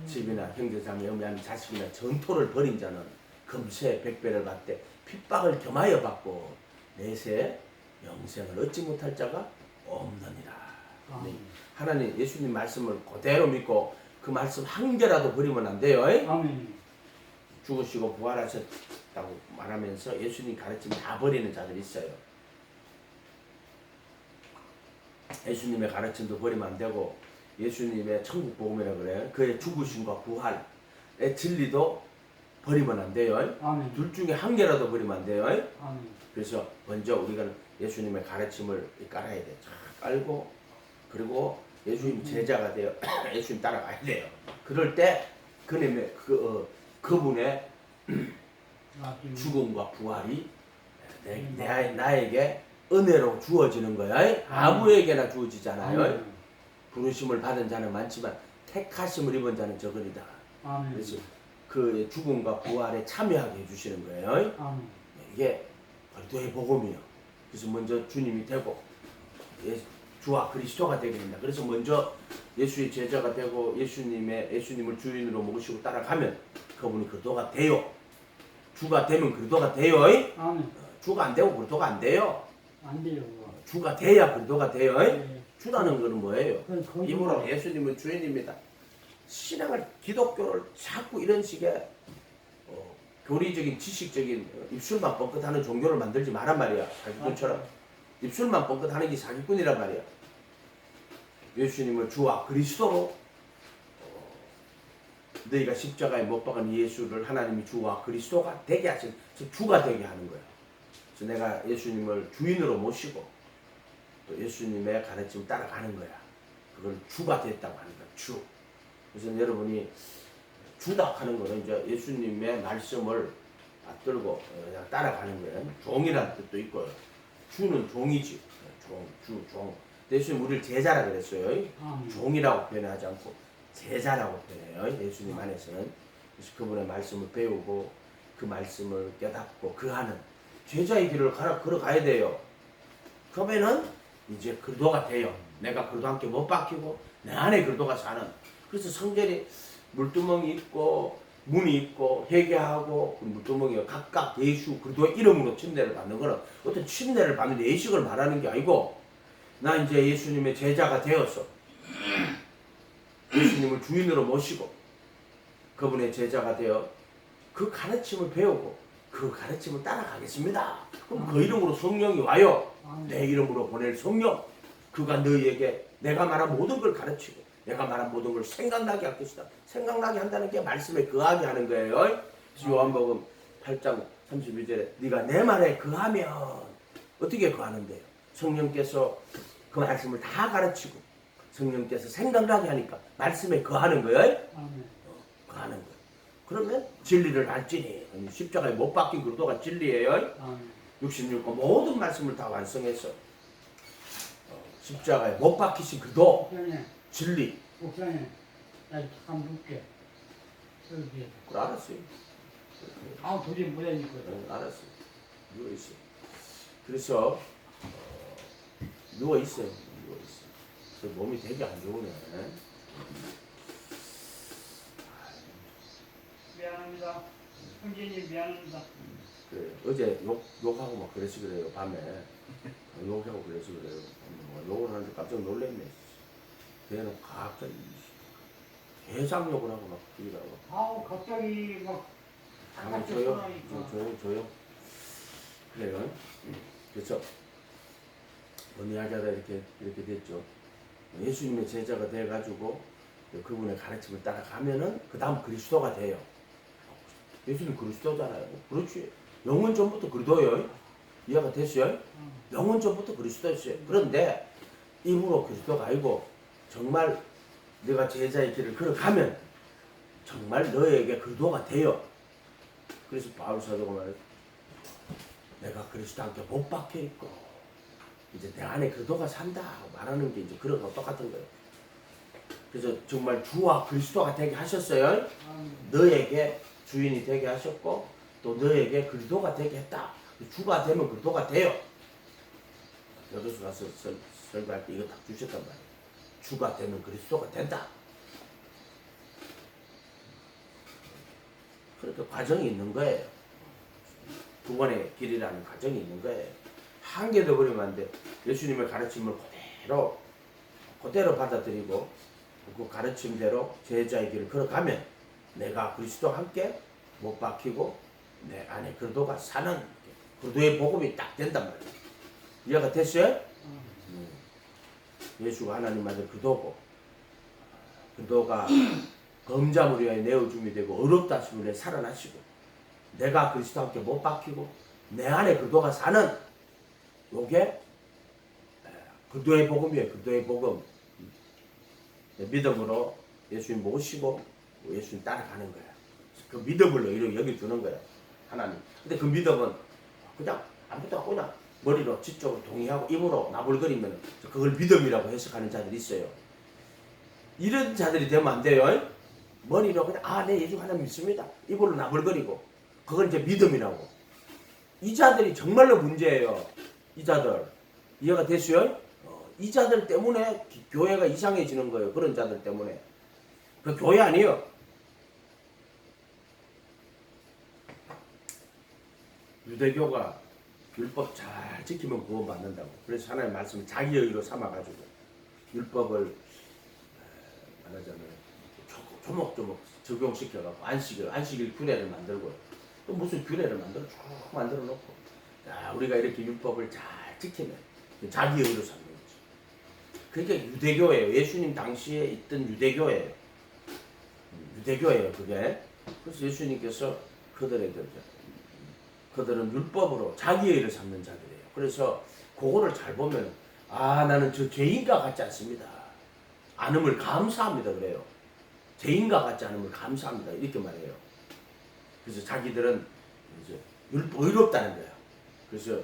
집이나 형제자매 어머니 자식이나 전토를 벌인 자는 금세 백배를 받되 핍박을 겸하여 받고 내세 영생을 얻지 못할 자가 없느니라. 아멘. 하나님 예수님 말씀을 그대로 믿고 그 말씀 한 개라도 버리면 안 돼요. 아멘. 죽으시고 부활하셨다고 말하면서 예수님 가르침 다 버리는 자들이 있어요. 예수님의 가르침도 버리면 안 되고 예수님의 천국 복음이라 그래요. 그의 죽으심과 부활의 진리도 버리면 안 돼요. 아멘. 둘 중에 한 개라도 버리면 안 돼요. 아멘. 그래서 먼저 우리가 예수님의 가르침을 깔아야 돼. 쫙 깔고 그리고 예수님 제자가 돼요. 예수님 따라가야 돼요. 그럴 때 그분의 죽음과 부활이 나에게 은혜로 주어지는 거야. 아무에게나 주어지잖아요. 아멘. 부르심을 받은 자는 많지만 택하심을 입은 자는 적으리다. 아멘. 그래서 그 죽음과 부활에 참여하게 해주시는 거예요. 아멘. 이게 그리스도의 복음이에요. 그래서 먼저 주님이 되고 주와 그리스도가 되게 된다. 그래서 먼저 예수의 제자가 되고 예수님을 주인으로 모시고 따라가면 그분이 그리스도가 돼요. 주가 되면 그리스도가 돼요. 아멘. 주가 안 되고 그리스도가 안 돼요. 안 돼요. 그거. 주가 돼야 그리스도가 돼요. 네. 주라는 것은 뭐예요? 그건 거짓말. 입으로 예수님은 주인입니다. 신앙을 기독교를 자꾸 이런 식의 교리적인 지식적인 입술만 뻥끗하는 종교를 만들지 말란 말이야. 사기꾼처럼 입술만 뻥끗하는 게 사기꾼이란 말이야. 예수님을 주와 그리스도로 너희가 십자가에 못 박은 예수를 하나님이 주와 그리스도가 되게 하신 주가 되게 하는 거야. 그래서 내가 예수님을 주인으로 모시고 또 예수님의 가르침 따라가는 거야. 그걸 주가 됐다고 하는 거야. 주. 그래서 여러분이 주다 하는 거는 이제 예수님의 말씀을 받들고 그냥 따라가는 거예요. 종이라는 뜻도 있고요. 주는 종이지. 종. 예수님 우리를 제자라 그랬어요. 아멘. 종이라고 표현하지 않고 제자라고 표현해요. 예수님 안에서는. 그래서 그분의 말씀을 배우고 그 말씀을 깨닫고 그 하는 제자의 길을 걸어가야 돼요. 그러면은 이제 그리스도가 돼요. 내가 그리스도 함께 못 박히고 내 안에 그리스도가 사는. 그래서 성전에 물두멍이 있고 문이 있고 회개하고 그 물두멍이가 각각 예수 그리스도의 이름으로 침례를 받는 거는 어떤 침례를 받는 예식을 말하는 게 아니고 나 이제 예수님의 제자가 되었어. 예수님을 주인으로 모시고 그분의 제자가 되어 그 가르침을 배우고 그 가르침을 따라가겠습니다. 그럼 그 이름으로 성령이 와요. 내 이름으로 보낼 성령. 그가 너희에게 내가 말한 모든 걸 가르치고 내가 말한 모든 걸 생각나게 할 것이다. 생각나게 한다는 게 말씀에 거하게 하는 거예요. 그래서 요한복음 8장 32절에 네가 내 말에 거하면 어떻게 거하는데요? 성령께서 그 말씀을 다 가르치고 성령께서 생각나게 하니까 말씀에 거하는 거예요. 거하는 거예요. 그러면 진리를 알지니 십자가에 못 박힌 그리스도가 진리예요. 66권 모든 말씀을 다 완성해서 십자가에 못 박히신 그도 진리. 목사님, 나 잠깐 묻게. 여기. 그걸 알았어요. 도저히 못하니까. 알았어요. 누워 있어요. 그래서 누워 있어요. 누워 있어요. 그 몸이 되게 안 좋으네. 미안합니다. 형제님 미안합니다. 그래. 어제 욕하고 막 그래서 그래요. 밤에 욕하고 그래서 그래요. 욕을 하는데 깜짝 놀랐네. 걔는 갑자기 대장욕을 하고 막 그러더라고. 갑자기 막 가만 조용. 그래요. 그래서 언니하자다 이렇게 됐죠. 예수님의 제자가 돼가지고 그분의 가르침을 따라가면은 그 다음 그리스도가 돼요. 예수님 그리스도잖아요. 그렇지. 영원 전부터 그리스도예요. 이해가 됐어요? 영원 전부터 그리스도였어요. 그런데 입으로 그리스도가 아니고 정말 내가 제자의 길을 걸어가면 정말 너에게 그리스도가 돼요. 그래서 바울 사도가 말해 내가 그리스도 함께 못 박혀 있고 이제 내 안에 그리스도가 산다 말하는 게 이제 그런 거 똑같은 거예요. 그래서 정말 주와 그리스도가 되게 하셨어요. 너에게 주인이 되게 하셨고 또 너에게 그리스도가 되게 했다. 주가 되면 그리스도가 돼요. 여도수 가서 설교할 때 이거 딱 주셨단 말이에요. 주가 되면 그리스도가 된다. 그렇게 과정이 있는 거예요. 구원의 길이라는 과정이 있는 거예요. 한계 돼버리면 안 돼. 예수님의 가르침을 그대로 받아들이고 그 가르침대로 제자의 길을 걸어가면 내가 그리스도와 함께 못 박히고 내 안에 그리스도가 사는 그리스도의 복음이 딱 된단 말이에요. 이해가 됐어요? 예수가 하나님 아들 그리스도고 그리스도가 범자물 위하여 내어줌이 되고 어렵다 하심을 위해 살아나시고 내가 그리스도와 함께 못 박히고 내 안에 그리스도가 사는 요게 그리스도의 복음이에요. 그리스도의 복음. 믿음으로 예수님 모시고 예수님 따라가는 거야. 그 믿음을 여기 주는 거야. 하나님. 근데 그 믿음은 그냥 아무것도 하고 그냥 머리로 지적으로 동의하고 입으로 나불거리면 그걸 믿음이라고 해석하는 자들이 있어요. 이런 자들이 되면 안 돼요. 머리로 그냥 네 예수 하나님 믿습니다. 입으로 나불거리고 그걸 이제 믿음이라고. 이 자들이 정말로 문제예요. 이 자들. 이해가 됐어요? 이 자들 때문에 교회가 이상해지는 거예요. 그런 자들 때문에. 그 교회 아니에요. 유대교가 율법 잘 지키면 구원받는다고. 그래서 하나님의 말씀을 자기의 의로 삼아가지고 율법을 말하자면 조목조목 적용시켜갖고 안식일 규례를 만들고 또 무슨 규례를 만들어 쭉 만들어 놓고 자 우리가 이렇게 율법을 잘 지키면 자기의 의로 삼는 거죠. 그게 유대교예요. 예수님 당시에 있던 유대교예요. 유대교예요 그게. 그래서 예수님께서 그들은 율법으로 자기의 일을 삼는 자들이에요. 그래서 그거를 잘 보면 나는 저 죄인과 같지 않습니다. 않음을 감사합니다 그래요. 죄인과 같지 않음을 감사합니다 이렇게 말해요. 그래서 자기들은 이제 의롭다는 거야. 그래서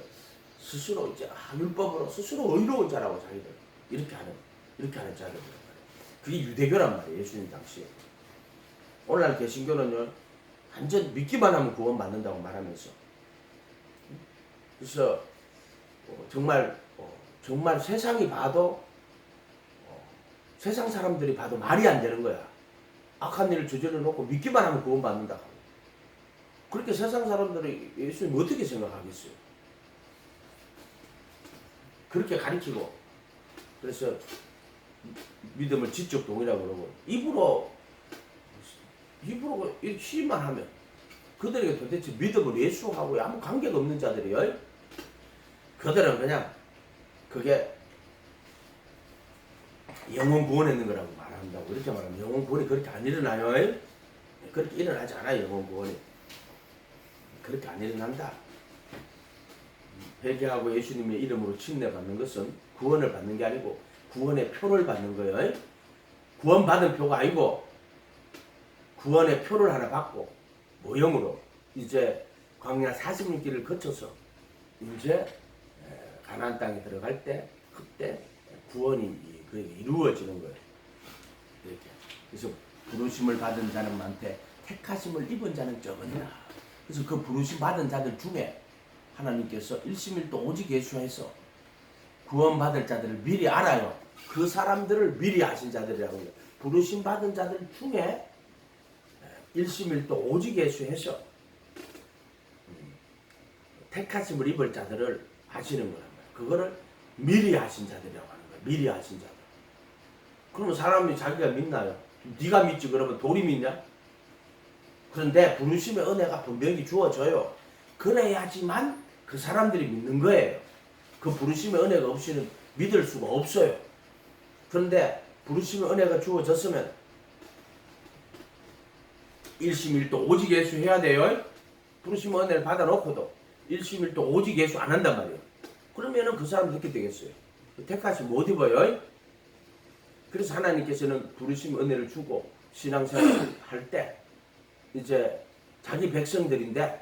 스스로 이제 율법으로 스스로 의로운 자라고 자기들 이렇게 하는 자들이란 말이에요. 그게 유대교란 말이에요. 예수님 당시에. 오늘날 개신교는요 완전 믿기만 하면 구원받는다고 말하면서 그래서 정말 세상이 봐도 세상 사람들이 봐도 말이 안 되는 거야. 악한 일을 저질러 놓고 믿기만 하면 구원받는다고. 그렇게 세상 사람들이 예수님 어떻게 생각하겠어요? 그렇게 가리키고 그래서 믿음을 지적 동의라고 그러고 입으로 시만 하면 그들에게 도대체 믿음을 예수하고 아무 관계가 없는 자들이요. 그들은 그냥 그게 영혼 구원했는 거라고 말한다고. 이렇게 말하면 영혼 구원이 그렇게 안 일어나요. 그렇게 일어나지 않아요. 영혼 구원이 그렇게 안 일어난다. 회개하고 예수님의 이름으로 침례받는 것은 구원을 받는 게 아니고 구원의 표를 받는 거예요. 구원받은 표가 아니고 구원의 표를 하나 받고 모형으로 이제 광야 40일길을 거쳐서 이제 가나안 땅에 들어갈 때 그때 구원이 이루어지는 거예요. 이렇게. 그래서 부르심을 받은 자는 많되 택하심을 입은 자는 적으니라. 그래서 그 부르심 받은 자들 중에 하나님께서 일심일도 오직 예수해서 구원받을 자들을 미리 알아요. 그 사람들을 미리 아신 자들이라고 해요. 부르심 받은 자들 중에 일심일도 오직 예수해서 택하심을 입을 자들을 아시는 거란 말이에요. 그거를 미리 아신 자들이라고 하는 거예요. 미리 아신 자들. 그러면 사람이 자기가 믿나요? 네가 믿지 그러면 돌이 믿냐? 그런데 부르심의 은혜가 분명히 주어져요. 그래야지만 그 사람들이 믿는 거예요. 그 부르심의 은혜가 없이는 믿을 수가 없어요. 그런데 부르심의 은혜가 주어졌으면 일심일도 오직 예수 해야 돼요. 부르심의 은혜를 받아놓고도 일심일도 오직 예수 안 한단 말이에요. 그러면은 그 사람 어떻게 되겠어요? 택하심 못 입어요. 그래서 하나님께서는 부르심의 은혜를 주고 신앙생활을 할 때 이제 자기 백성들인데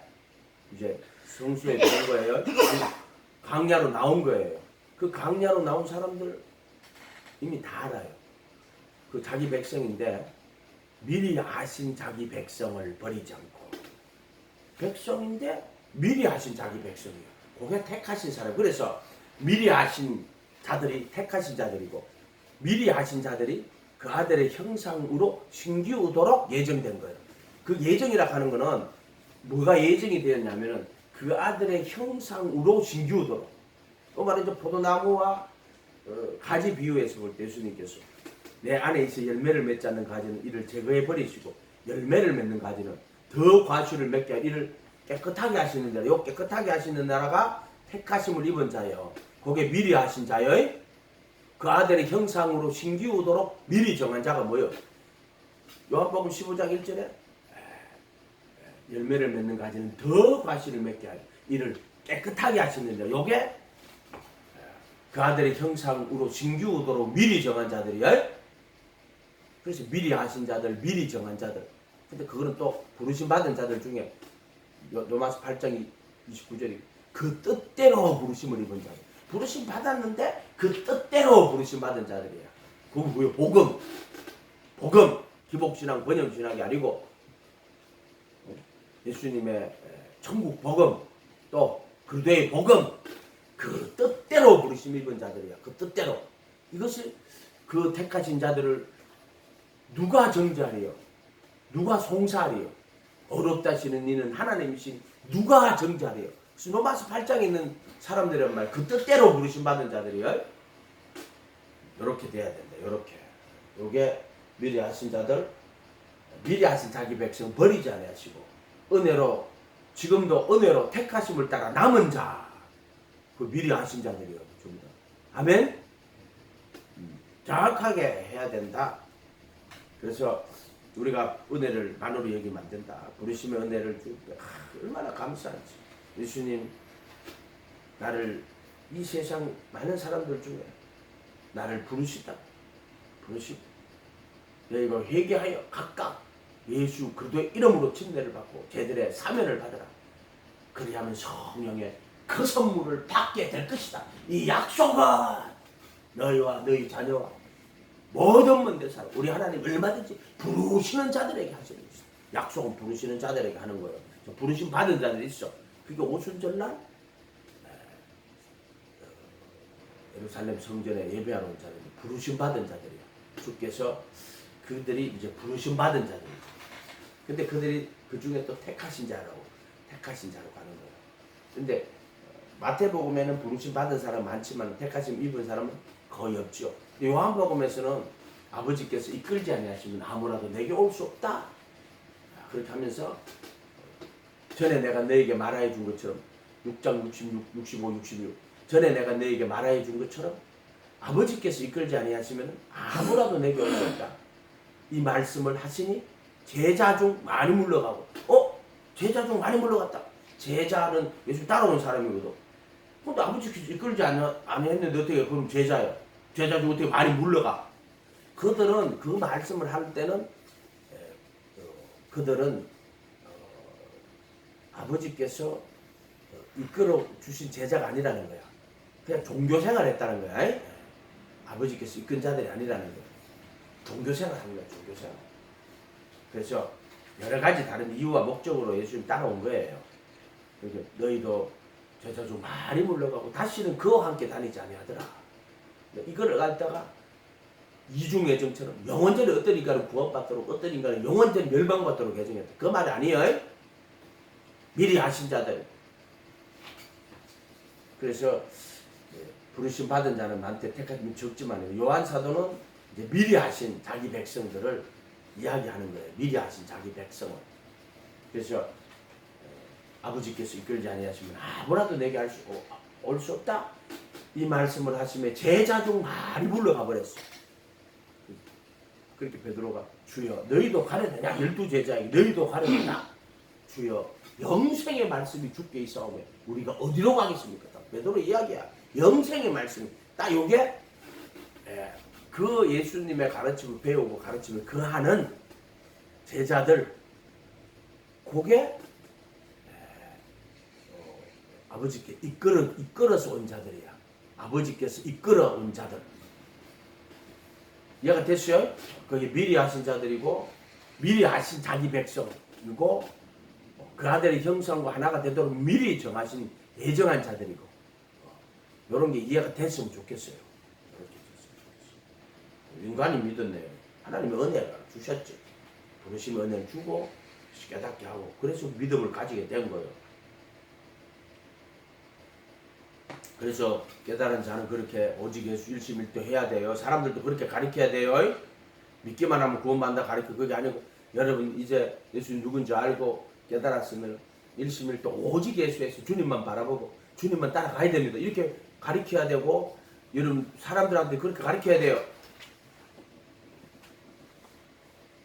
이제 성수에 들은 거예요. 강야로 나온 거예요. 그 강야로 나온 사람들 이미 다 알아요. 그 자기 백성인데 미리 아신 자기 백성을 버리지 않고 백성인데 미리 아신 자기 백성이에요. 그게 택하신 사람. 그래서 미리 아신 자들이 택하신 자들이고 미리 아신 자들이 그 아들의 형상으로 신기우도록 예정된 거예요. 그 예정이라 하는 거는 뭐가 예정이 되었냐면은 그 아들의 형상으로 신기우도록. 또 말이죠. 포도나무와 가지 비유에서 볼 때 예수님께서 내 안에 있어 열매를 맺지 않는 가지는 이를 제거해 버리시고 열매를 맺는 가지는 더 과실을 맺게 이를 깨끗하게 하시는 자라. 요 깨끗하게 하시는 나라가 택하심을 입은 자예요. 그게 미리 하신 자예요. 그 아들의 형상으로 신기우도록 미리 정한 자가 뭐예요? 요한복음 15장 1절에 열매를 맺는 가지는 더 과실을 맺게 하여 이를 깨끗하게 하시는 자. 요게 그 아들의 형상으로 신기우도록 미리 정한 자들이에요. 그래서 미리 하신 자들, 미리 정한 자들. 근데 그거는 또 부르심 받은 자들 중에 로마서 8장 29절이 그 뜻대로 부르심을 입은 자들. 부르심 받았는데 그 뜻대로 부르심 받은 자들이야. 그건 뭐예요? 복음. 복음. 기복신앙, 번영신앙이 아니고 예수님의 천국 복음, 또 그리스도의 복음, 그 뜻대로 부르심 입은 자들이야. 그 뜻대로. 이것이 그 택하신 자들을 누가 정죄하리요? 누가 송사하리요? 어렵다 하시는 이는 하나님이신 누가 정죄하리요? 그래서 로마서 8장에 있는 사람들의 말, 그 뜻대로 부르심 받은 자들이요. 이렇게 돼야 된다. 이렇게. 요게 미리 하신 자들, 미리 하신 자기 백성 버리지 아니하시고 은혜로 지금도 은혜로 택하심을 따라 남은 자, 그 미리 하신 자들이요. 아멘. 정확하게 해야 된다. 그래서 우리가 은혜를 만으로 여기면 안 된다. 부르심의 은혜를 줄 때 얼마나 감사한지. 예수님 나를 이 세상 많은 사람들 중에 나를 부르시다. 부르시고 너희가 회개하여 각각 예수 그리스도의 이름으로 침례를 받고 제들의 사면을 받으라. 그리하면 성령의 그 선물을 받게 될 것이다. 이 약속은 너희와 너희 자녀와 모든 문제 사람 우리 하나님 얼마든지 부르시는 자들에게 하시는 것이다. 약속은 부르시는 자들에게 하는 거예요. 부르심 받은 자들이 있어. 그게 오순절날 예루살렘 성전에 예배하러 온 자들이 부르심 받은 자들이야. 주께서 그들이 이제 부르심 받은 자들이야. 근데 그들이 그 중에 또 택하신 자로 가는 거예요. 근데 마태복음에는 부르심 받은 사람 많지만 택하심 입은 사람은 거의 없죠. 요한복음에서는 아버지께서 이끌지 아니하시면 아무라도 내게 올 수 없다. 그렇게 하면서 전에 내가 너에게 말하여 준 것처럼 6장 66, 65, 66 전에 내가 너에게 말하여 준 것처럼 아버지께서 이끌지 아니하시면 아무라도 내게 올 수 없다. 이 말씀을 하시니 제자 중 많이 물러가고 제자 중 많이 물러갔다. 제자는 예수 따라온 사람이거든. 근데 아버지께서 이끌지 아니했는데 어떻게 그럼 제자야. 제자 중 어떻게 많이 물러가. 그들은 그 말씀을 할 때는 그들은 아버지께서 이끌어 주신 제자가 아니라는 거야. 그냥 종교생활 했다는 거야. 아버지께서 이끈 자들이 아니라는 거야. 종교생활 하는 거야. 종교생활. 그래서 여러 가지 다른 이유와 목적으로 예수님 따라온 거예요. 그러니까 너희도 제자 중 많이 물러가고 다시는 그와 함께 다니지 아니하더라. 이걸 갖다가 이중예정처럼 영원전에 어떤 인간은 구원받도록 어떤 인간은 영원전에 멸망받도록 예정했다. 그 말이 아니에요. 미리 아신 자들. 그래서 부르심 받은 자는 많대 택하면 적지만 요한 사도는 이제 미리 아신 자기 백성들을 이야기하는 거예요. 미리 아신 자기 백성을. 그래서 아버지께서 이끌지 아니하시면 아무라도 내게 올 수 없다. 이 말씀을 하시며 제자 중 많이 물러가 버렸어. 그렇게 베드로가 주여 너희도 가려느냐 12제자에게 너희도 가려느냐 주여 영생의 말씀이 주께 있사오매 우리가 어디로 가겠습니까? 베드로 이야기야. 영생의 말씀이 딱 요게 그 예수님의 가르침을 배우고 가르침을 그 하는 제자들 그게 아버지께 이끌어서 온 자들이야. 아버지께서 이끌어 온 자들. 이해가 됐어요? 거기 미리 하신 자들이고 미리 하신 자기 백성이고 그 아들의 형상과 하나가 되도록 미리 정하신 예정한 자들이고 이런 게 이해가 됐으면 좋겠어요. 인간이 믿었네요. 하나님의 은혜를 주셨지. 부르심 은혜를 주고 깨닫게 하고 그래서 믿음을 가지게 된 거예요. 그래서 깨달은 자는 그렇게 오직 예수 일심일도 해야 돼요. 사람들도 그렇게 가르쳐야 돼요. 믿기만 하면 구원받는다 가르쳐. 그게 아니고 여러분 이제 예수 누군지 알고 깨달았으면 일심일도 오직 예수에서 주님만 바라보고 주님만 따라가야 됩니다. 이렇게 가르쳐야 되고 여러분 사람들한테 그렇게 가르쳐야 돼요.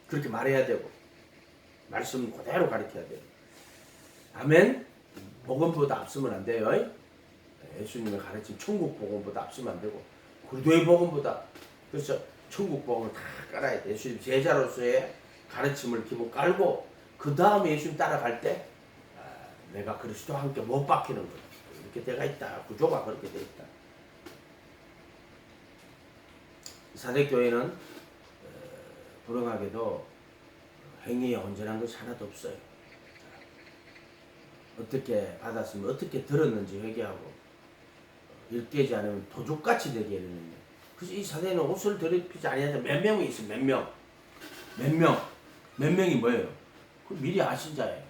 그렇게 말해야 되고 말씀 그대로 가르쳐야 돼요. 아멘. 복음보다 앞서면 안 돼요. 예수님의 가르침 천국 복음보다 앞서면 안 되고 그리스도의 복음보다 그래서 천국 복음을 다 깔아야 돼. 예수님 제자로서의 가르침을 기본 깔고 그 다음에 예수님 따라갈 때 내가 그리스도와 함께 못 박히는 거야. 이렇게 돼가 있다. 구조가 그렇게 돼 있다. 사대교회는 불행하게도 행위에 온전한 것이 하나도 없어요. 어떻게 받았으면 어떻게 들었는지 회개하고 일깨지 않으면 도둑같이 되게 되는데 그래서 이 사대는 옷을 더럽히지 아니하는 몇 명이 있어요. 몇 명이 뭐예요? 그 미리 아신 자예요.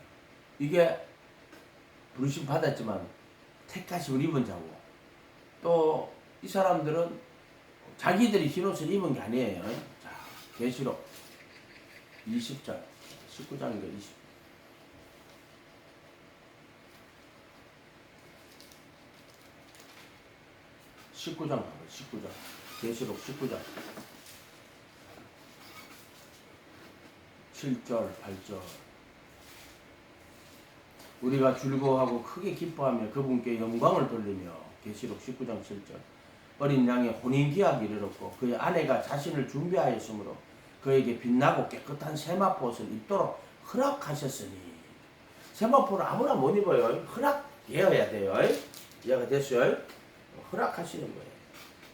이게 부르심 받았지만 택하심을 입은 자고 또 이 사람들은 자기들이 흰옷을 입은 게 아니에요. 자, 계시록 20장 19장인가 19장 봐봐요. 19장 계시록 19장 7절 8절 우리가 즐거워하고 크게 기뻐하며 그분께 영광을 돌리며 계시록 19장 7절 어린 양의 혼인기약이 이르렀고 그의 아내가 자신을 준비하였으므로 그에게 빛나고 깨끗한 세마포옷을 입도록 허락하셨으니 세마포를 아무나 못 입어요. 허락되어야 돼요. 이해가 됐어요? 허락하시는 거예요.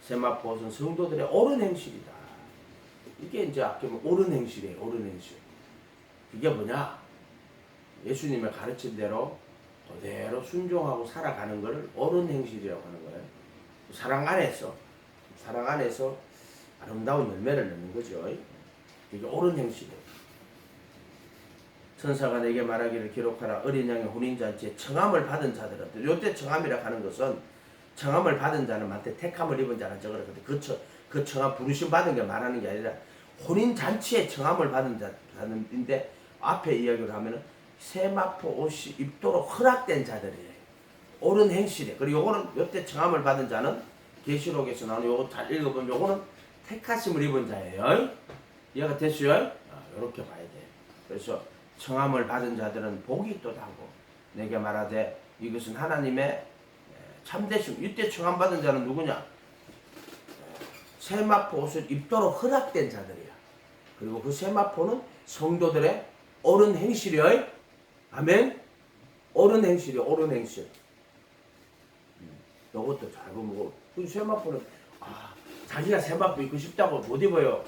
세마포옷은 성도들의 옳은 행실이다. 이게 이제 아끼면 옳은 행실이에요. 옳은 행실. 이게 뭐냐? 예수님의 가르친 대로 그대로 순종하고 살아가는 것을 옳은 행실이라고 하는 거예요. 사랑 안에서 아름다운 열매를 맺는 거죠. 이게 옳은 행실이에요. 천사가 내게 말하기를 기록하라. 어린 양의 혼인잔치에 청함을 받은 자들한테. 이때 청함이라 하는 것은 청함을 받은 자는 많대 택함을 입은 자는 적으라. 그 청함 부르심 받은 게 말하는 게 아니라 혼인 잔치에 청함을 받은 자인데 앞에 이야기를 하면은 세마포 옷이 입도록 허락된 자들이에요. 옳은 행실에. 그리고 요거는 요때 청함을 받은 자는 계시록에서 나오는 요거 잘 읽어보면 요거는 택하심을 입은 자예요. 이해가 됐어요? 이렇게 봐야 돼. 그래서 청함을 받은 자들은 복이 있도다고 내게 말하되 이것은 하나님의 참되심. 이때 청함 받은 자는 누구냐? 세마포 옷을 입도록 허락된 자들이야. 그리고 그 세마포는 성도들의 옳은 행실이에요. 아멘. 옳은 행실이요. 옳은 행실. 이것도 잘 보면 그 세마포는 자기가 세마포 입고 싶다고 못 입어요.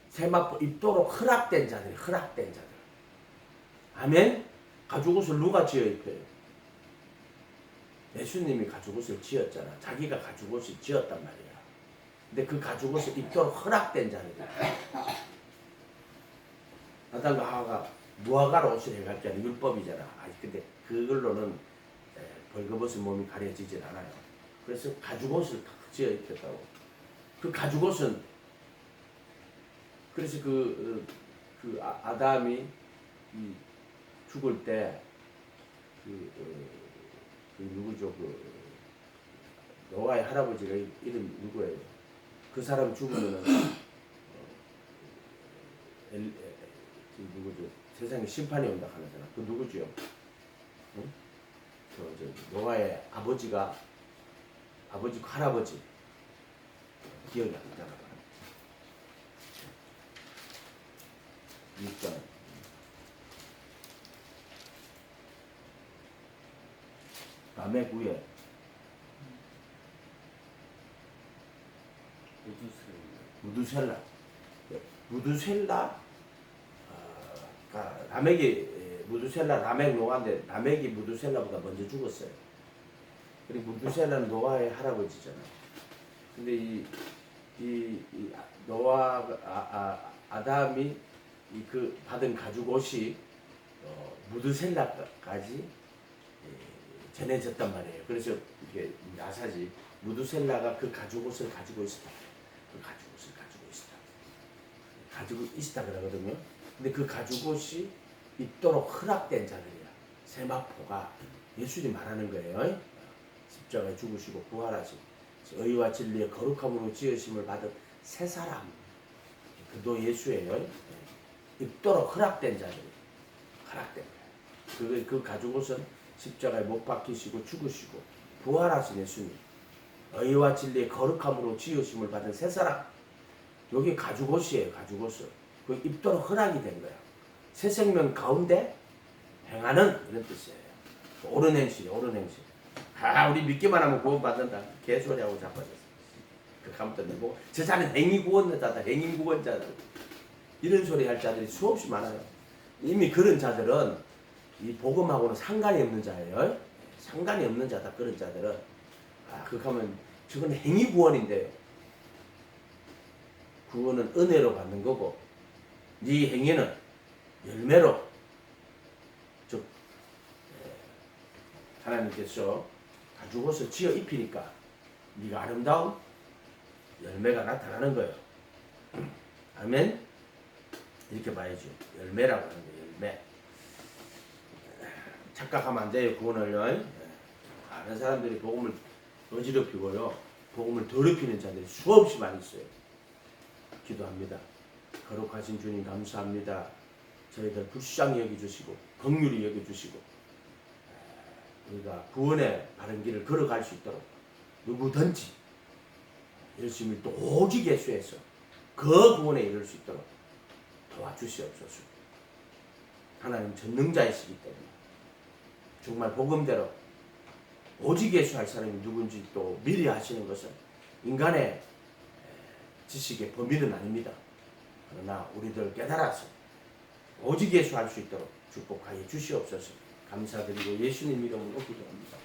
세마포 입도록 허락된 자들이 허락된 자들. 아멘. 가죽옷을 누가 지어 입혀요? 예수님이 가죽옷을 지었잖아. 자기가 가죽옷을 지었단 말이야. 근데 그 가죽옷을 입도록 허락된 자들이야. 아담과 하와가 무화과로 옷을 해갈자는 율법이잖아. 근데 그걸로는 벌거벗은 몸이 가려지질 않아요. 그래서 가죽옷을 딱 지어 입혔다고. 그 가죽옷은 그래서 아담이 죽을 때 누구죠? 노아의 할아버지가 이름 누구예요? 그 사람 죽으면은 누구죠? 세상에 심판이 온다 하잖아. 그 누구죠? 응? 노아의 아버지가 아버지 할아버지 기억이 안 나잖아. 6장 남의 구에 무두셀라 라멕이 무두셀라 라멕 노아인데 라멕이 무두셀라보다 먼저 죽었어요. 그리고 무두셀라는 노아의 할아버지잖아. 근데 이 노아 아담이 그 받은 가죽옷이 무두셀라까지 전해졌단 말이에요. 그래서 이게 나사지 무두셀라가 그 가죽옷을 가지고 있었다. 그 가죽옷을 가지고 있었다 그러거든요. 근데 그 가죽옷이 입도록 허락된 자들이야. 세마포가 예수님이 말하는 거예요. 십자가에 죽으시고 부활하시고 의와 진리의 거룩함으로 지으심을 받은 새 사람. 그도 예수예요. 입도록 허락된 자들이 허락된 거예요. 그 가죽옷은 십자가에 못 박히시고 죽으시고 부활하신 예수님. 의와 진리의 거룩함으로 지으심을 받은 새 사람. 여기 가죽옷이에요. 가죽옷을. 그 입도록 허락이 된 거야. 새 생명 가운데 행하는 이런 뜻이에요. 옳은 행실이 옳은 행실. 우리 믿기만 하면 구원받는다. 개소리하고 자빠졌어. 그 감도 내고 저 자는 행위 구원자다. 행위 구원자다. 이런 소리 할 자들이 수없이 많아요. 이미 그런 자들은 이 복음하고는 상관이 없는 자예요. 상관이 없는 자다. 그런 자들은 그렇게 하면 저건 행위 구원인데요. 구원은 은혜로 받는 거고 네 행위는 열매로 즉 하나님께서 가죽옷을 지어 입히니까 네가 아름다운 열매가 나타나는 거예요. 아멘. 이렇게 봐야죠. 열매라고 하는 거예요. 열매. 착각하면 안 돼요. 구원을요. 많은 사람들이 복음을 어지럽히고요. 복음을 더럽히는 자들이 수없이 많이 있어요. 기도합니다. 거룩하신 주님 감사합니다. 저희들 불쌍히 여겨주시고 긍휼히 여겨주시고 우리가 구원의 바른 길을 걸어갈 수 있도록 누구든지 열심히 또 오직 예수에서 그 구원에 이를 수 있도록 도와주시옵소서. 하나님 전능자이시기 때문에 정말 복음대로 오직 예수 할 사람이 누군지 또 미리 아시는 것은 인간의 지식의 범위는 아닙니다. 그러나 우리들 깨달아서 오직 예수 할 수 있도록 축복하여 주시옵소서. 감사드리고 예수님 이름으로 기도합니다.